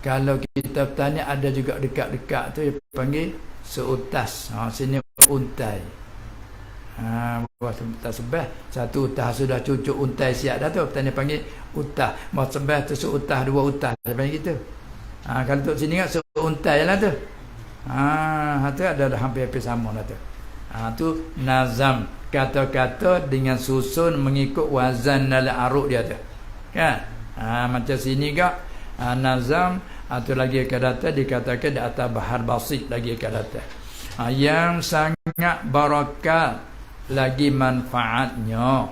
Kalau kita petani ada juga dekat-dekat tu panggil seutas. Sini untai. Buat tasbih, satu utah sudah cucuk untai siap dah tu, petani panggil utah. Buat tasbih tu seutah, dua utah, panggil gitu. Kalau tu sini kan seuntai lah tu. Tu ada hampir-hampir sama lah tu. Tu nazam, kata-kata dengan susun mengikut wazan dalam aruk dia tu. Kan? Macam sini gak nazam, tu lagi akan datang dikatakan di atas bahar basit lagi akan datang. Yang sangat barakat lagi manfaatnya,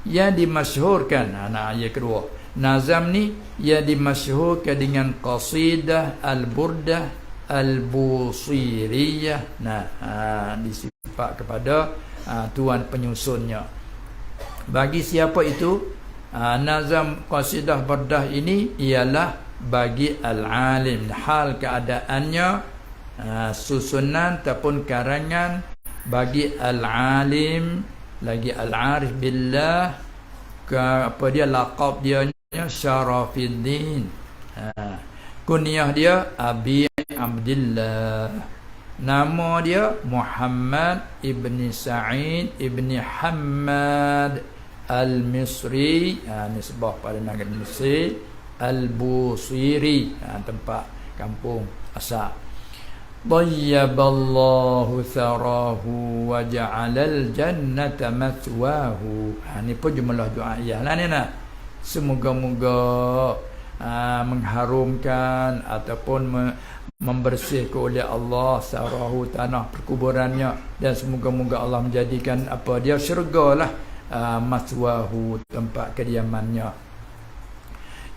yang dimasyhurkan. Ayat kedua, nazam ni yang dimasyhurkan dengan qasidah al-burdah al-busiriyah. Disifat kepada tuan penyusunnya. Bagi siapa itu? Nazam qasidah burdah ini ialah bagi al-alim, hal keadaannya, susunan ataupun karangan bagi al-alim, lagi al-arif billah, apa dia laqab dia Syarafiddin. Kunyah dia Abi Abdillah. Nama dia Muhammad ibni Sa'id ibni Hammad al-Misri. Nisbah pada negara Mesir. Al-Busiri, tempat kampung asal. Tayyaballahu tharahu wa ja'alal jannata mathwahu. Ini pun jumlah doa lah ni nak. Semoga-moga mengharumkan ataupun membersihkan oleh Allah tharahu, tanah perkuburannya, dan semoga-moga Allah menjadikan apa dia syurga lah, mathwahu, tempat kediamannya.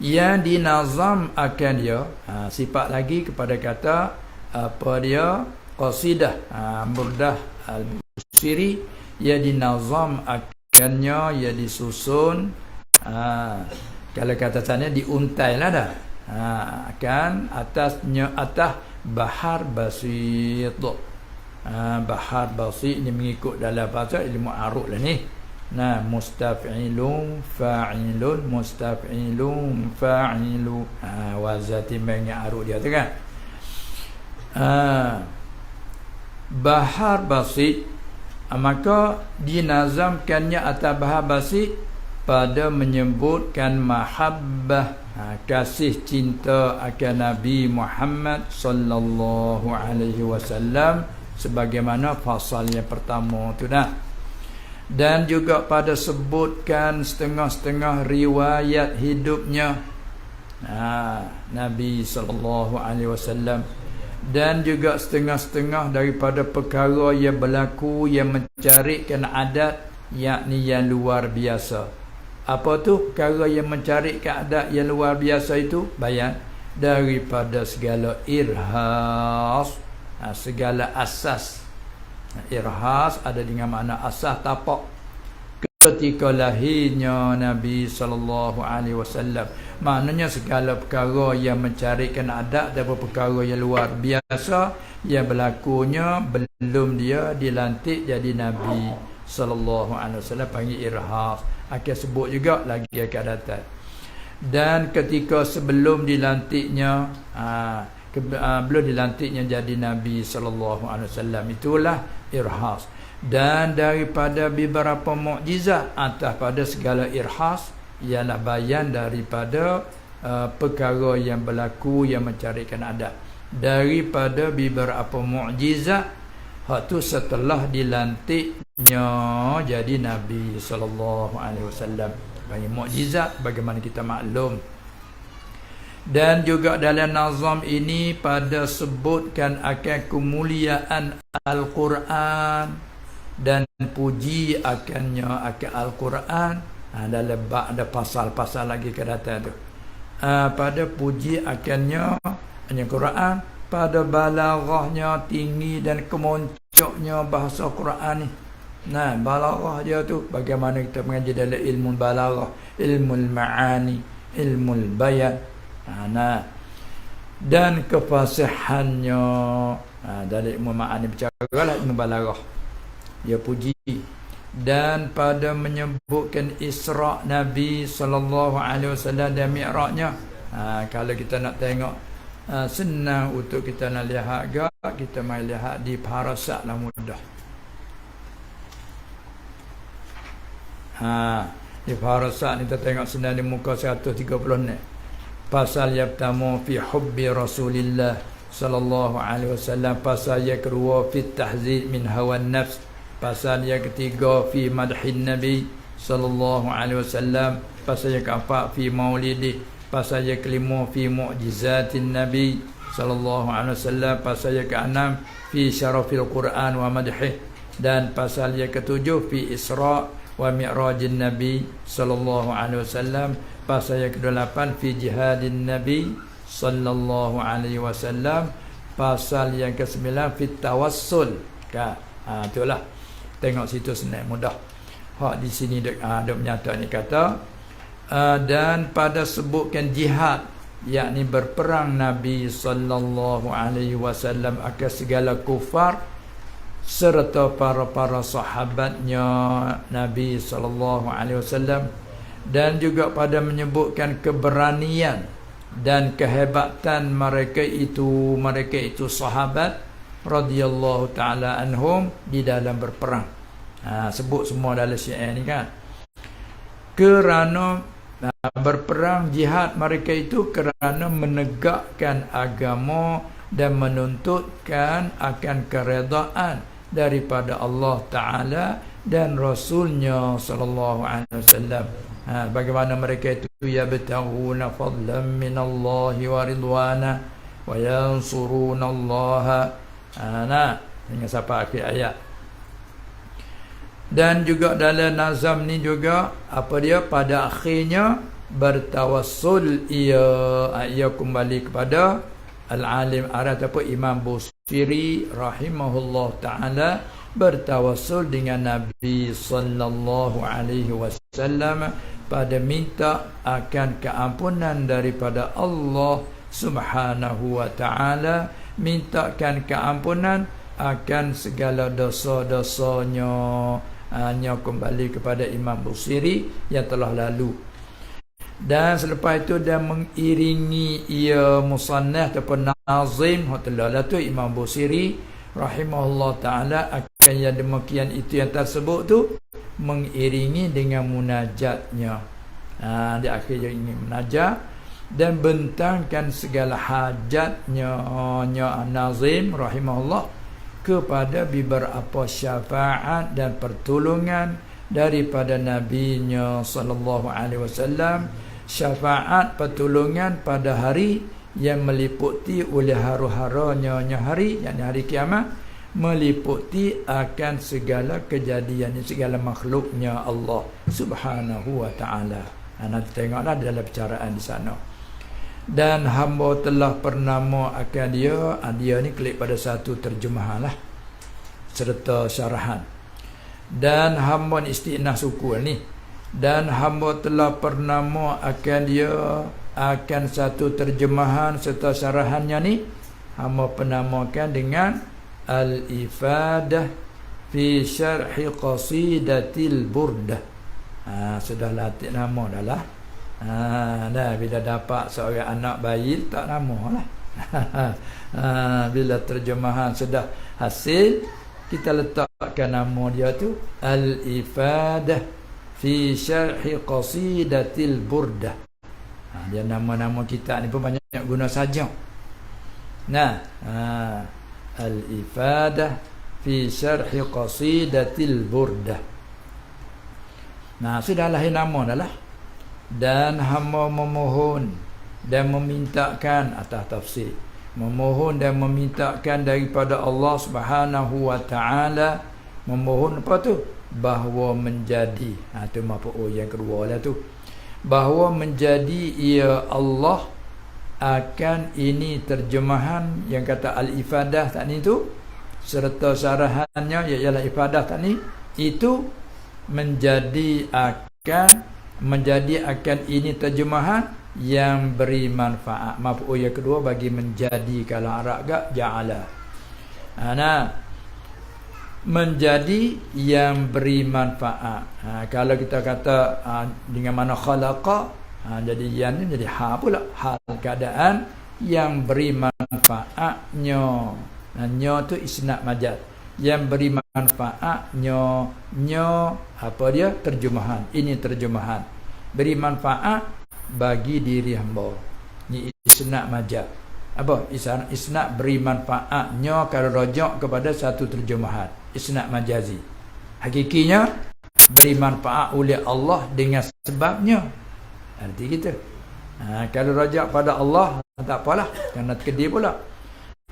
Yang dinazam akan dia, sifat lagi kepada kata apa dia qasidah burdah al-busiri, ia dinazam akannya, ia disusun. Kalau kata sana diuntai lah dah, akan atasnya atas bahar basit. Bahar basit ini mengikut dalam bahasa ilmu aruk lah ni. Mustaf'ilun fa'ilun, mustaf'ilun fa'ilu. Wazati banyak aruk dia tu kan. Bahar basit, maka dinazamkannya atas bahar basit pada menyebutkan mahabbah, kasih cinta akan Nabi Muhammad sallallahu alaihi wasallam, sebagaimana fasal yang pertama tu dah. Dan juga pada sebutkan setengah-setengah riwayat hidupnya Nabi SAW. Dan juga setengah-setengah daripada perkara yang berlaku yang mencarikan adat, yakni yang luar biasa. Apa tu perkara yang mencarikan adat yang luar biasa itu? Bayan daripada segala irhas, segala asas. Irhas ada dengan makna asas, tapak. Ketika lahirnya Nabi SAW, maknanya segala perkara yang mencarikan adat dan perkara yang luar biasa yang berlakunya belum dia dilantik jadi Nabi SAW, panggil irhas. Akan sebut juga lagi akan datang. Dan ketika sebelum dilantiknya belum dilantiknya jadi Nabi SAW, itulah irhas. Dan daripada beberapa mukjizat atas pada segala irhas ialah bayan daripada perkara yang berlaku yang mencarikan adat. Daripada beberapa mukjizat hak tu setelah dilantiknya jadi Nabi SAW. Banyak mukjizat bagaimana kita maklum. Dan juga dalam nazam ini pada sebutkan akan kemuliaan Al-Quran dan puji akannya akan Al-Quran. Dalam bab ada pasal-pasal lagi ke datang tu. Pada puji akannya Al-Quran, pada balaghahnya tinggi dan kemoncoknya bahasa Quran ni. Balaghah dia tu bagaimana kita mengaji dalam ilmu balaghah, ilmu ma'ani, ilmu bayan. Dan kefasihannya dari ilmu ma'ani bercakaplah ilmu balaghah dia puji. Dan pada menyebutkan Isra' Nabi SAW dan Mi'rajnya, kalau kita nak tengok senang untuk kita nak lihat agak, kita mai lihat di Parasat lah mudah. Di Parasat ni kita tengok senang di muka 130 ni. Pasal yang pertama fi hubbi Rasulillah sallallahu alaihi wasallam, pasal yang kedua fi tahzir min hawan nafs, pasal yang ketiga fi madhin nabi sallallahu alaihi wasallam, pasal yang keempat fi maulidi, pasal yang kelima fi mu'jizatin nabi sallallahu alaihi wasallam, pasal yang keenam fi syarafil Quran wa madhih, dan pasal yang ketujuh fi Isra' wa Mi'rajin nabi sallallahu alaihi wasallam, pasal yang ke-8 fi jihadin nabi sallallahu alaihi wasallam, pasal yang ke-9 fi tawassul. Itulah. Tengok situ senang mudah. Hak di sini ada menyata ni kata dan pada sebutkan jihad, yakni berperang Nabi sallallahu alaihi wasallam akan segala kufar serta para sahabatnya Nabi sallallahu alaihi wasallam, dan juga pada menyebutkan keberanian dan kehebatan mereka itu sahabat radhiyallahu taala anhum di dalam berperang. Sebut semua dalam syair ni kan. Kerana berperang jihad mereka itu kerana menegakkan agama dan menuntutkan akan keredaan daripada Allah Ta'ala dan Rasulnya sallallahu alaihi wasallam. Bagaimana mereka itu yabtaghuna fadlan minallahi wa ridwana wa yansurunallaha. Hingga sampai akhir ayat. Dan juga dalam nazam ni juga apa dia, pada akhirnya bertawassul ia kembali kepada al-alim Arab ataupun Imam Busiri rahimahullah taala, bertawassul dengan Nabi sallallahu alaihi wasallam pada minta akan keampunan daripada Allah Subhanahu wa taala, mintakan keampunan akan segala dosa-dosanya, hanya kembali kepada Imam Busiri yang telah lalu. Dan selepas itu dia mengiringi ia musannaf ataupun nazim telah tu Imam Busiri rahimahullah taala akan yang demikian itu yang tersebut tu mengiringi dengan munajatnya. Di akhir dia ingin munajat dan bentangkan segala hajatnya nazim rahimahullah kepada beberapa syafaat dan pertolongan daripada nabinya sallallahu alaihi wasallam, syafaat pertolongan pada hari yang meliputi oleh hara-haranya hari, yakni hari kiamat, meliputi akan segala kejadian segala makhluknya Allah Subhanahu wa taala. Nanti tengoklah dalam percaraan di sana. Dan hamba telah bernama akan dia, dia ni klik pada satu terjemahan lah serta syarahan. Dan hamba ni isti'nah suku ni. Dan hamba telah bernama akan dia akan satu terjemahan serta syarahannya ni, hamba penamakan dengan Al-Ifadah fi Syarhi Qasidatil Burdah. Sudah latih nama dah lah. Dah bila dapat seorang anak bayi tak nama lah. Bila terjemahan sudah hasil, kita letakkan nama dia tu Al-Ifadah fi Syarhi Qasidatil Burdah. Dia nama-nama kitab ni pun banyak guna sajak. Al-Ifadah fi Syarhi Qasidatil Burdah. Sudah lahir nama dah lah. Dan hamba memohon dan memintakan atas tafsir, memohon dan memintakan daripada Allah Subhanahu wa taala, memohon apa tu? Bahawa menjadi, tu mafu yang kedua lah tu, bahawa menjadi ya Allah akan ini terjemahan yang kata Al-Ifadah tadi tu serta syarahannya ialah ifadah tadi itu menjadi akan ini terjemahan yang beri manfaat. Maf'ul yang kedua bagi menjadi, kalau Arab gak ja'ala. Menjadi yang beri manfaat. Kalau kita kata dengan mana khalaqa, jadi yang ni jadi hal pula, hal keadaan yang beri manfaatnya. Nya tu isnad majaz. Yang beri manfaatnya, apa dia? Terjemahan. Ini terjemahan. Beri manfaat bagi diri hamba. Ni isnad majaz. Apa? Isnad beri manfaatnya kalau rajak kepada satu terjemahan. Isnad majazi. Hakikinya beri manfaat oleh Allah dengan sebabnya. Arti kita. Kalau rajak pada Allah tak apalah, kerana kedai pula.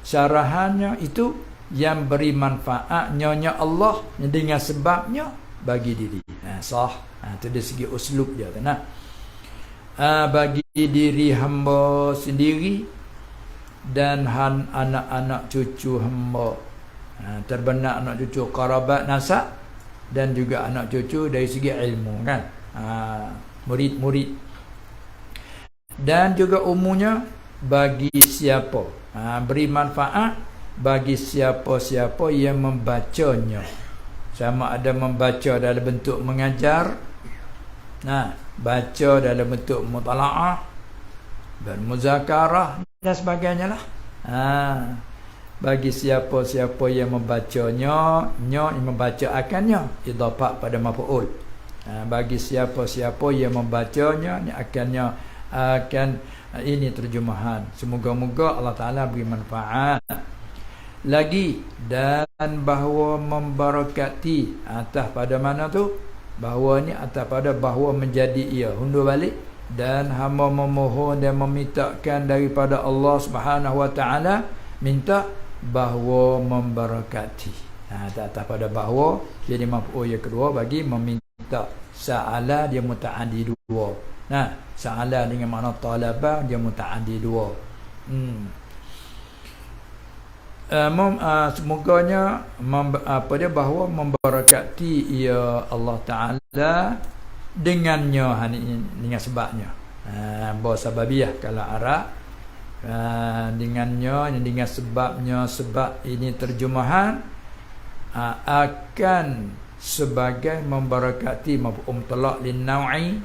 Syarahannya itu yang beri manfaat nyonya Allah dengan sebabnya bagi diri. Sah. Itu dari segi uslub dia. Bagi diri hamba sendiri dan anak-anak cucu hamba. Terbenak anak cucu karabat nasab dan juga anak cucu dari segi ilmu kan. Murid-murid. Dan juga umumnya bagi siapa. Beri manfaat bagi siapa-siapa yang membacanya. Sama ada membaca dalam bentuk mengajar, baca dalam bentuk mutala'ah dan muzakarah dan sebagainya lah. Bagi siapa-siapa yang membacanya, yang membaca akannya idafah pada maf'ul. Bagi siapa-siapa yang membacanya, akannya akan ini terjemahan. Semoga-moga Allah Ta'ala beri manfaat. Lagi, dan bahawa membarakati atas pada mana tu? Bahawa ni atas pada bahawa menjadi ia. Hundur balik. Dan hamba memohon dan memintakan daripada Allah Subhanahu wa Ta'ala, minta bahawa membarakati. Atas pada bahawa, jadi maf'ul yang kedua bagi meminta. Sa'ala dia muta'addi dua. Sa'ala dengan makna talabah dia muta'addi dua. Semoganya bahawa membarakati ia Allah Ta'ala dengannya, dengan sebabnya. Bahawa sababiyah kalau Arab, dengannya, dengan sebabnya, sebab ini terjemahan akan sebagai membarakati maf'ul mutlaq lin naw'i,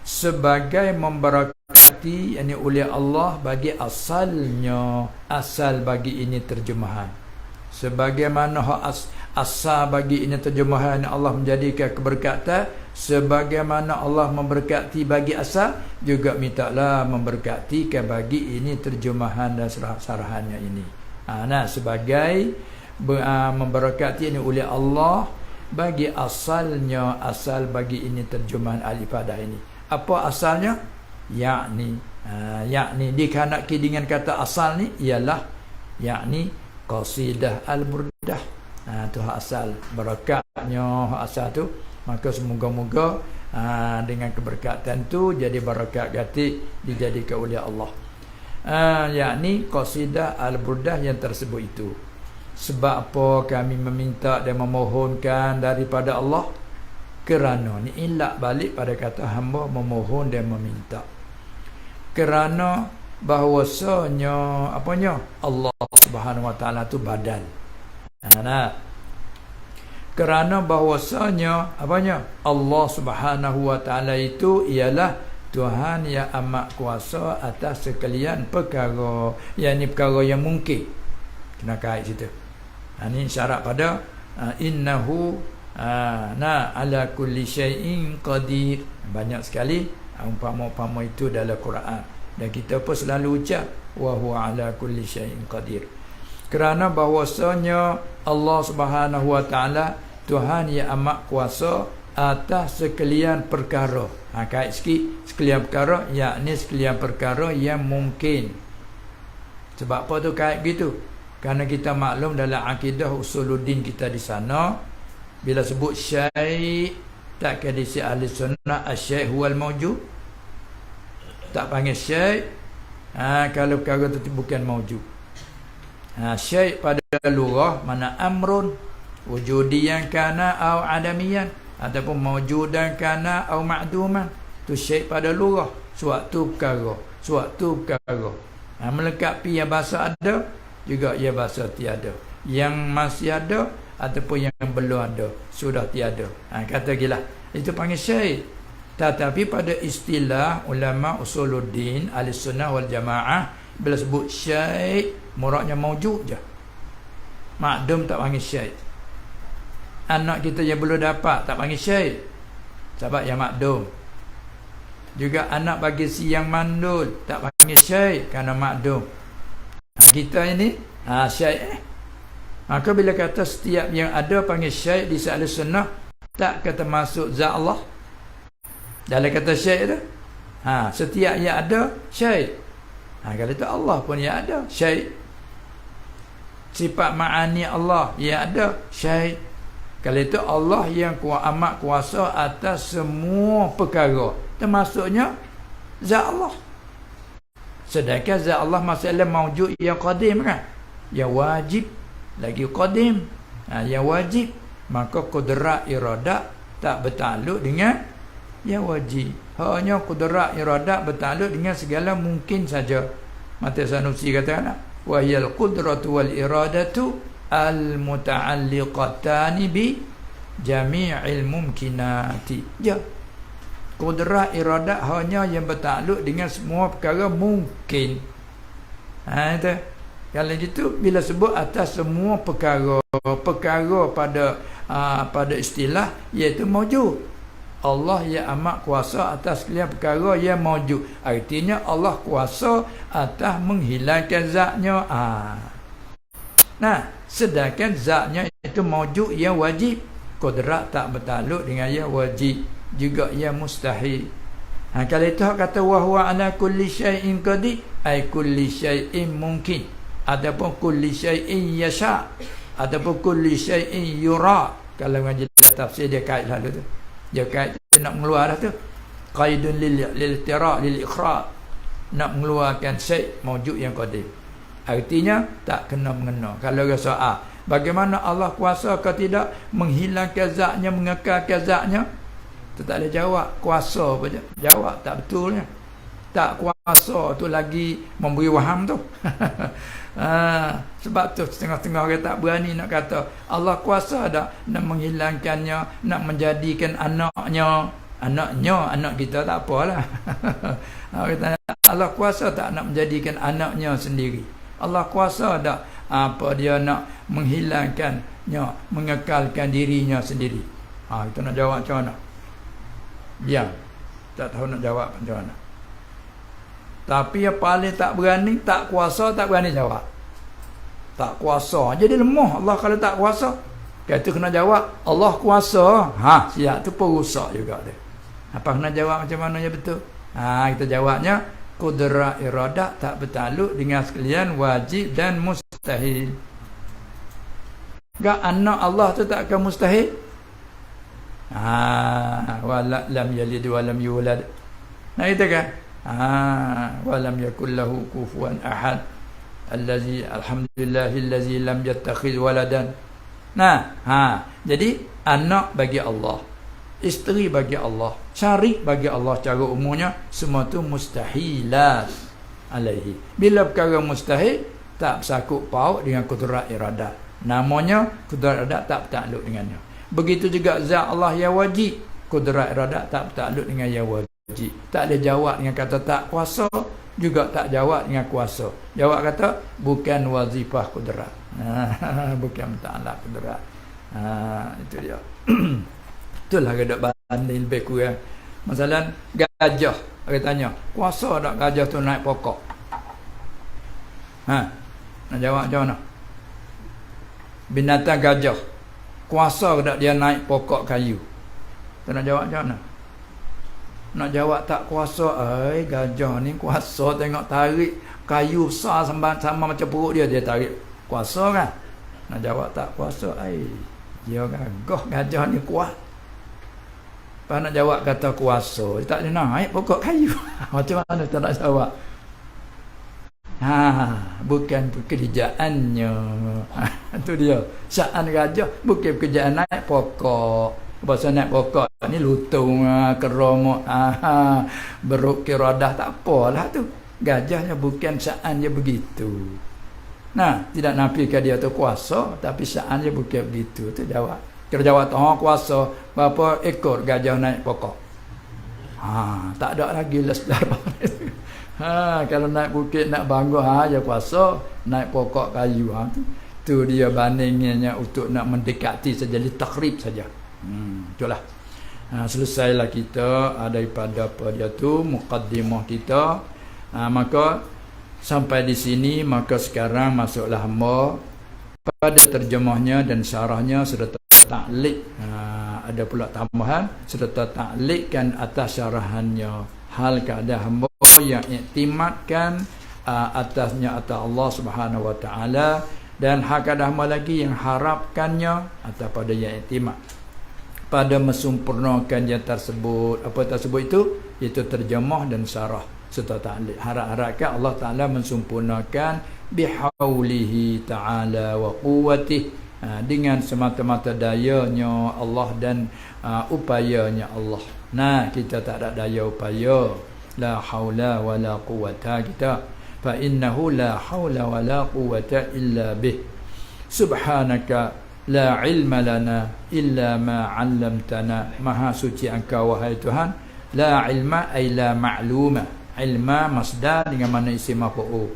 sebagai membarakati yakni oleh Allah bagi asalnya, asal bagi ini terjemahan. Sebagaimana asal bagi ini terjemahan Allah menjadikan keberkatan, sebagaimana Allah memberkati bagi asal, juga mintalah memberkatikan bagi ini terjemahan dan sarahannya ini. Sebagai memberkati ini oleh Allah bagi asalnya, asal bagi ini terjemahan al-ifadah ini. Apa asalnya? Yakni dikanaki dengan kata asal ni ialah yakni qasidah al-burdah. Tu asal barakatnya asal tu. Maka semoga-moga dengan keberkatan tu jadi barakat gatik dijadikan oleh Allah. Yakni qasidah al-burdah yang tersebut itu. Sebab apa kami meminta dan memohonkan daripada Allah? Kerana ni ilak balik pada kata hamba memohon dan meminta. Kerana bahawasanya apanya? Allah Subhanahu Wa Taala tu badal. Kerana bahawasanya apanya? Allah Subhanahu Wa Taala itu ialah Tuhan yang amat kuasa atas sekalian perkara. Yang ni perkara yang mungkin. Kena kait situ. Ini syarat pada innahu ala kulli syai'in qadir. Banyak sekali umpama-umpama itu dalam Quran. Dan kita pun selalu ucap wa huwa ala kulli syai'in qadir. Kerana bahawasanya Allah Subhanahu Wa Taala Tuhan yang amat kuasa atas sekalian perkara. Kait sikit sekalian perkara, yakni sekalian perkara yang mungkin. Sebab apa tu kait gitu? Kerana kita maklum dalam akidah usuluddin kita di sana, bila sebut syai' tak kena si ahli sunnah asy-syai' huwal mawjud. Tak panggil syai' kalau perkara itu bukan mawjud. Syai' pada lughah mana amrun wujudiyan kana au adamiyan, ataupun mawjudan kana au ma'duman. Tu syai' pada lughah, suatu perkara, suatu perkara. Melengkapi yang bahasa ada juga ia bahasa tiada. Yang masih ada ataupun yang belum ada sudah tiada. Kata gila. Itu panggil syai'. Tetapi pada istilah ulama usuluddin ahli-sunnah wal jamaah, bila sebut syai' muradnya maujud je. Makdum tak panggil syai'. Anak kita yang belum dapat tak panggil syai', sebab yang makdum. Juga anak bagi si yang mandul tak panggil syai' kerana makdum. Kita ini syai'. Maka bila kata setiap yang ada panggil syai' di ahli sunnah, tak kata masuk zat Allah dalam kata syai' tu. Setiap yang ada syai'. Kalau itu Allah pun yang ada syai'. Sifat ma'ani Allah yang ada syai'. Kalau itu Allah yang amat kuasa atas semua perkara, termasuknya zat Allah. Sedangkan zat Allah masalah mawjud yang qadim kan, yang wajib lagi qadim, yang wajib. Maka qudrat iradat tak bertakluk dengan yang wajib. Hanya qudrat iradat bertakluk dengan segala mungkin saja. Mata Sanusi kata wa hiyal qudratu wal iradatu al muta'alliqatani bi jami'il mumkinati. Ya, qudrat iradat hanya yang bertakluk dengan semua perkara mungkin. Itu. Kalau gitu bila sebut atas semua perkara pada istilah iaitu maujud. Allah yang amat kuasa atas sekalian perkara yang maujud. Artinya Allah kuasa atas menghilangkan zatnya. Sedangkan zatnya itu maujud yang wajib. Qudrat tak bertakluk dengan yang wajib, juga yang mustahil. Kalau itu kata wa huwa ala kulli syai'in qadir, ay kulli syai'in mungkin, ataupun kulli syai'in yasha, ataupun kulli syai'in yura. Kalau ngaji tafsir dia kait lalu tu. Dia kait nak mengeluar dah tu. Qaidun lil tira lil iqra, nak mengeluarkan syai' maujud yang qadir. Artinya tak kena mengena. Kalau rasa bagaimana Allah kuasa ke tidak menghilangkan zatnya, mengekalkan zatnya? Tu tak boleh jawab. Kuasa apa je? Jawab tak betulnya. Tak kuasa tu lagi memberi waham tu. Sebab tu setengah-setengah orang tak berani nak kata Allah kuasa tak nak menghilangkannya, nak menjadikan anaknya. Anak kita tak apalah. Allah kuasa tak nak menjadikan anaknya sendiri. Allah kuasa tak dia nak menghilangkannya, mengekalkan dirinya sendiri. Kita nak jawab macam mana? Diam. Tak tahu nak jawab macam mana. Tapi yang paling tak berani, tak kuasa, tak berani jawab. Tak kuasa. Jadi lemah Allah kalau tak kuasa. Kata kena jawab Allah kuasa. Ha, siap tu pun rusak juga dia. Apa kena jawab macam mana ya betul? Ha, kita jawabnya qudrat iradah tak bertakluk dengan sekalian wajib dan mustahil. Gak anak Allah tu tak akan mustahil? Wala lam yalid wa lam yulad. Nah itu kan? Wa lam yakul lahu kufuwan ahad. Allazi alhamdulillahillazi lam yattakhidh waladan. Nah, jadi anak bagi Allah, isteri bagi Allah, syarik bagi Allah cara umumnya semua tu mustahilat alaihi. Bila perkara mustahil tak bersangkut paut dengan kudrat iradat. Namanya kudrat iradat tak bertakluk dengannya. Begitu juga zat Allah yang wajib, kudrat iradat tak bertakluk dengan yang wajib. Tak ada jawab dengan kata tak kuasa, juga tak jawab dengan kuasa. Jawab kata bukan wazifah kudrat. Bukan ta'ala kudrat. Itu dia. Itulah kita banding lebih kurang. Masalah gajah, dia tanya, kuasa tak gajah tu naik pokok? Nak jawab macam mana? Binatang gajah, kuasa tak dia naik pokok kayu? Tu nak jawab macam mana? Nak jawab tak kuasa, gajah ni kuasa, tengok tarik kayu besar sama macam perut dia tarik, kuasa kan? Nak jawab tak kuasa, dia gagah gajah ni kuat. Lepas nak jawab kata kuasa, dia tak ada naik pokok kayu. Macam mana tak nak jawab? Bukan pekerjaannya. Itu dia. Sya'an gajah bukan pekerjaan naik pokok. Bahasa naik pokok ni lutung, keromok, beruk kiradah, tak apalah tu. Gajahnya bukan sya'an dia begitu. Nah, tidak nafikan dia tu kuasa, tapi sya'an dia bukan begitu. Tu jawab. Kita jawab tu, kuasa berapa ekor gajah naik pokok? Tak ada lagi lesdar. Kalau naik bukit, nak bangga, dia kuasa naik pokok kayu. Tu dia bandingnya untuk nak mendekati saja, ditakrib saja. Itulah. Selesailah kita daripada apa dia tu muqaddimah kita. Maka sampai di sini, maka sekarang masuklah hamba pada terjemahnya dan syarahnya serta ta'liq. Ada pula tambahan serta ta'liqkan atas syarahannya. Hal keadaan hamba yang iktimadkan atasnya atas Allah Subhanahu wa taala, dan hak keadaan hamba lagi yang harapkannya atas pada yang iktimad pada mensempurnakan yang tersebut. Apa tersebut itu? Itu terjemah dan syarah serta ta'liq. Harap-harapkan Allah Ta'ala mensempurnakan bihaulihi ta'ala wa quwwatihi, dengan semata-mata dayanya Allah dan upayanya Allah. Nah, kita tak ada daya upaya, la haula wala quwwata kita, fa innahu la haula wala quwwata illa bih. Subhanaka la ilma lana illa ma 'allamtana. Maha suci Engkau wahai Tuhan. La ilma ay la ma'luma. Ilma masdar dengan mana isim maf'ul.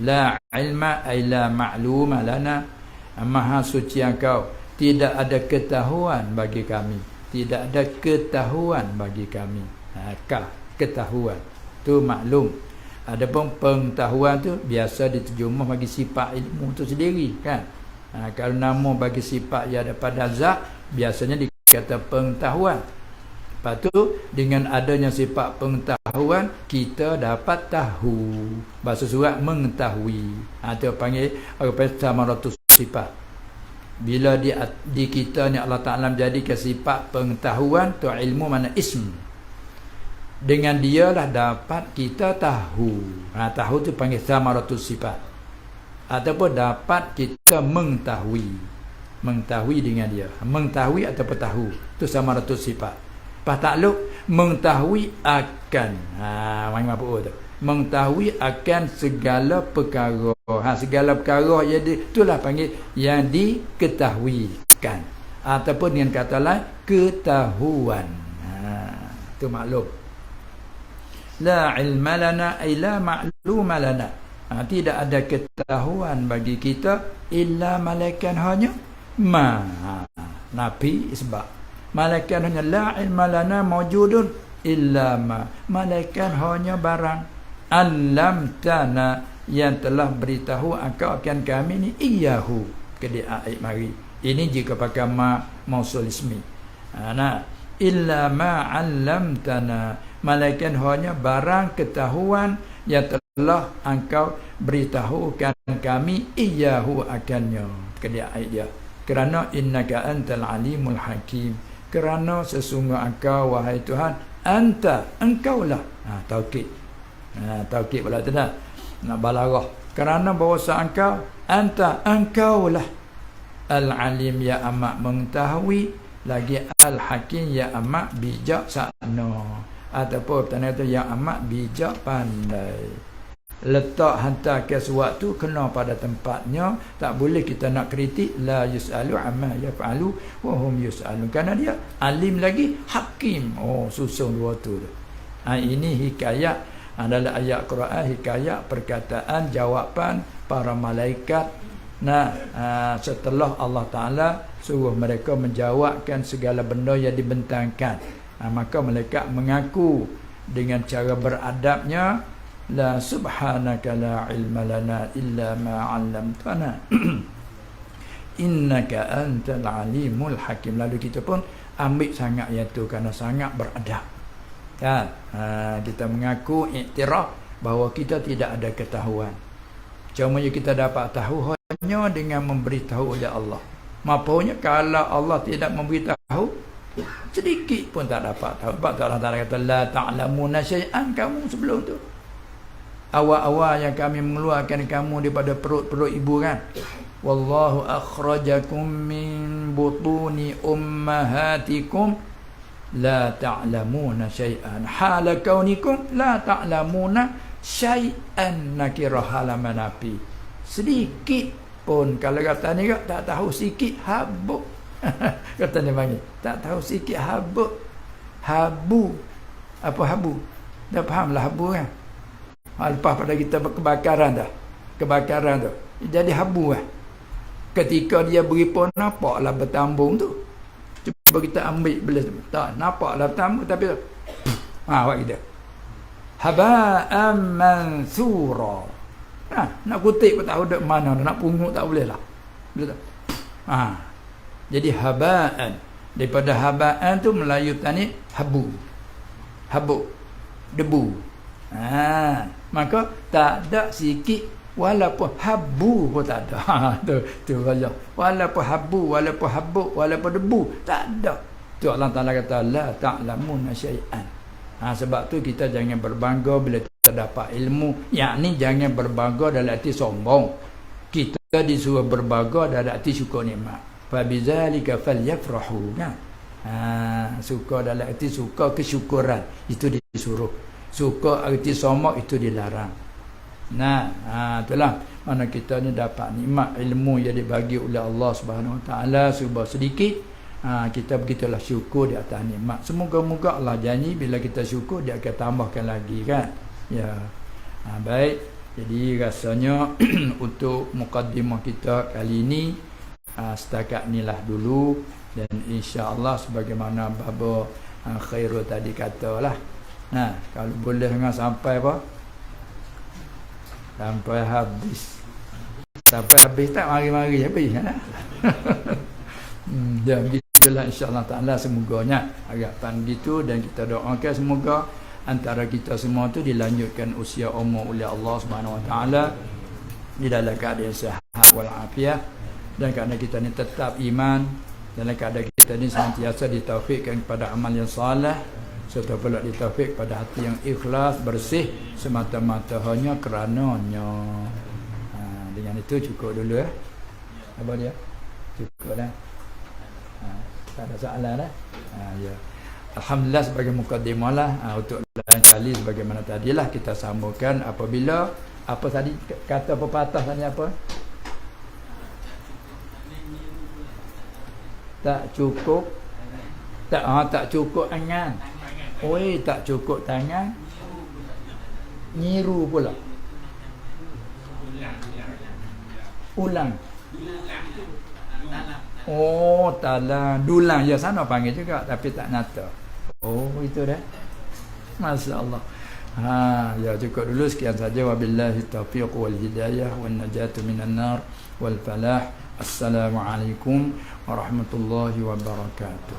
La ilma ay la ma'luma lana. Maha suci Engkau, tidak ada ketahuan bagi kami. Tidak ada ketahuan bagi kami. Ketahuan tu maklum. Adapun pengetahuan tu biasa diterjemah bagi sifat ilmu tu sendiri kan. Kalau nama bagi sifat yang ada pada zat, biasanya dikata pengetahuan. Lepas tu dengan adanya sifat pengetahuan, kita dapat tahu. Bahasa surat mengetahui. Itu panggil samaratus sifat. Bila di kita ni Allah Ta'ala menjadikan sifat pengetahuan tu, ilmu mana ism. Dengan dialah dapat kita tahu. Tahu tu panggil samaratus sifat. Ataupun dapat kita mengetahui. Mengetahui dengan dia. Mengetahui ataupun tahu. Itu samaratus sifat. Pas takluk mengetahui akan. Mana apa tu? Mengetahui akan segala perkara. Segala perkara yang itulah panggil yang diketahuikan. Ataupun dengan kata lain ketahuan. Itu maklum. La ilma lana ay la ma'luma lana. Tidak ada ketahuan bagi kita illa malaikan hanya nabi isbab. Malaikan hanya la ilma lana mawjudun illa malaikan hanya barang alam tana yang telah beritahu engkau akan kami ni iyahu. Kedai ayat mari Ini jika pakai ma mausul ismi. Nah, illa ma 'allamtana, malaikat hanya barang ketahuan yang telah engkau beritahukan kami iyahu akannya. Kedia ayat dia. Kerana innaka antal alimul hakim. Kerana sesungguh engkau wahai Tuhan, anta, engkaulah. Taukid. Taukid pula tu dah. Nak balarah. Kerana bahawa engkau, anta, engkaulah al-alim, ya amat mengetahui, lagi al-hakim, ya amat bijaksana, ataupun tanda tu yang amat bijak pandai. Letak hantar ke sesuatu kena pada tempatnya, tak boleh kita nak kritik. La yus'alu amma yaf'alu wa hum yus'alun, kerana dia alim lagi hakim. Susung dua tu. Ini hikayat adalah ayat Quran, hikayat perkataan jawapan para malaikat. Setelah Allah Ta'ala suruh mereka menjawabkan segala benda yang dibentangkan, maka malaikat mengaku dengan cara beradabnya, la subhanaka la ilma lana illa ma 'allamtana innaka antal alimul hakim. Lalu kita pun ambil sangat yang tu kerana sangat beradab. Kita mengaku iktiraf bahawa kita tidak ada ketahuan. Cuma kita dapat tahu hanya dengan memberitahu oleh Allah. Mapanya kalau Allah tidak memberitahu, sedikit pun tak dapat tahu. Sebab Allah Ta'ala kata la ta'lamuna syai'an, kamu sebelum tu awal-awal yang kami mengeluarkan kamu daripada perut-perut ibu kan. Wallahu akhrajakum min butuni ummahatikum la ta'lamuna syai'an hala kaunikum la ta'lamuna syai'an nakirah hala manafi. Sedikit pun kalau kata ni tak tahu sikit habuk. Kata dia panggil tak tahu sikit habuk. Habu. Apa habu? Dah faham lah habu kan? Lepas pada kita kebakaran dah. Kebakaran tu jadi habu lah. Ketika dia beri pun nampaklah bertambung tu. Cuba kita ambil belah tu. Tak nampaklah bertambung tapi buat kita. Haba'an mansura. Nak kutip pun tak ada mana, nak pungut tak boleh lah. Jadi haba'an, daripada haba'an tu Melayu tani habu. Habuk, debu. Maka tak ada sikit, walaupun habu pun tak ada. Tu saja. Walaupun habu, walaupun habuk, walaupun debu, tak ada. Tu Allah Ta'ala kata la ta'lamuna syai'an. Sebab tu kita jangan berbangga bila kita dapat ilmu. Yang ni jangan berbangga dalam arti sombong. Kita disuruh berbangga dalam arti syukur nikmat. Fa bizalika falyafrahu kan. Suka dalam arti suka kesyukuran, itu disuruh. Suka arti sombong, itu dilarang. Itulah mana kita ni dapat nikmat ilmu yang dibagi oleh Allah Subhanahu Wa Taala sebab sedikit. Kita begitulah syukur di atas nikmat. Semoga-moga Allah janji bila kita syukur dia akan tambahkan lagi kan. Ya. Baik. Jadi rasanya untuk mukaddimah kita kali ini setakat inilah dulu, dan insya-Allah sebagaimana Baba Khairul tadi katalah. Kalau boleh sampai apa? Sampai habis. Sampai habis tak mari-mari habis dan begitulah insya-Allah taala, semoganya harapan gitu, dan kita doakan semoga antara kita semua tu dilanjutkan usia umur oleh Allah Subhanahu Wa Taala di dalam keadaan sihat wal afiat, dan kerana kita ni tetap iman, dalam keadaan kita ni sentiasa ditaufikkan kepada amal yang soleh, serta pula ditaufik pada hati yang ikhlas bersih semata-mata hanya kerananya. Dengan itu cukup dulu apa dia? Cukup dah. Tak ada soalan dah. Ya. Alhamdulillah sebagai mukadimah lah. Untuk lain kali sebagaimana tadilah kita sambungkan apabila apa tadi kata pepatah tadi apa? Tak cukup tak cukup angan. Tak cukup tangan. Nyiru pula. Ulang. Talang. Dulang ya sana panggil juga tapi tak nyata. Itu dah. Masya-Allah. Ya cukup dulu sekian saja. Wabillahi taufiq wal hidayah wan najatu minan nar wal falah. Assalamualaikum warahmatullahi wabarakatuh.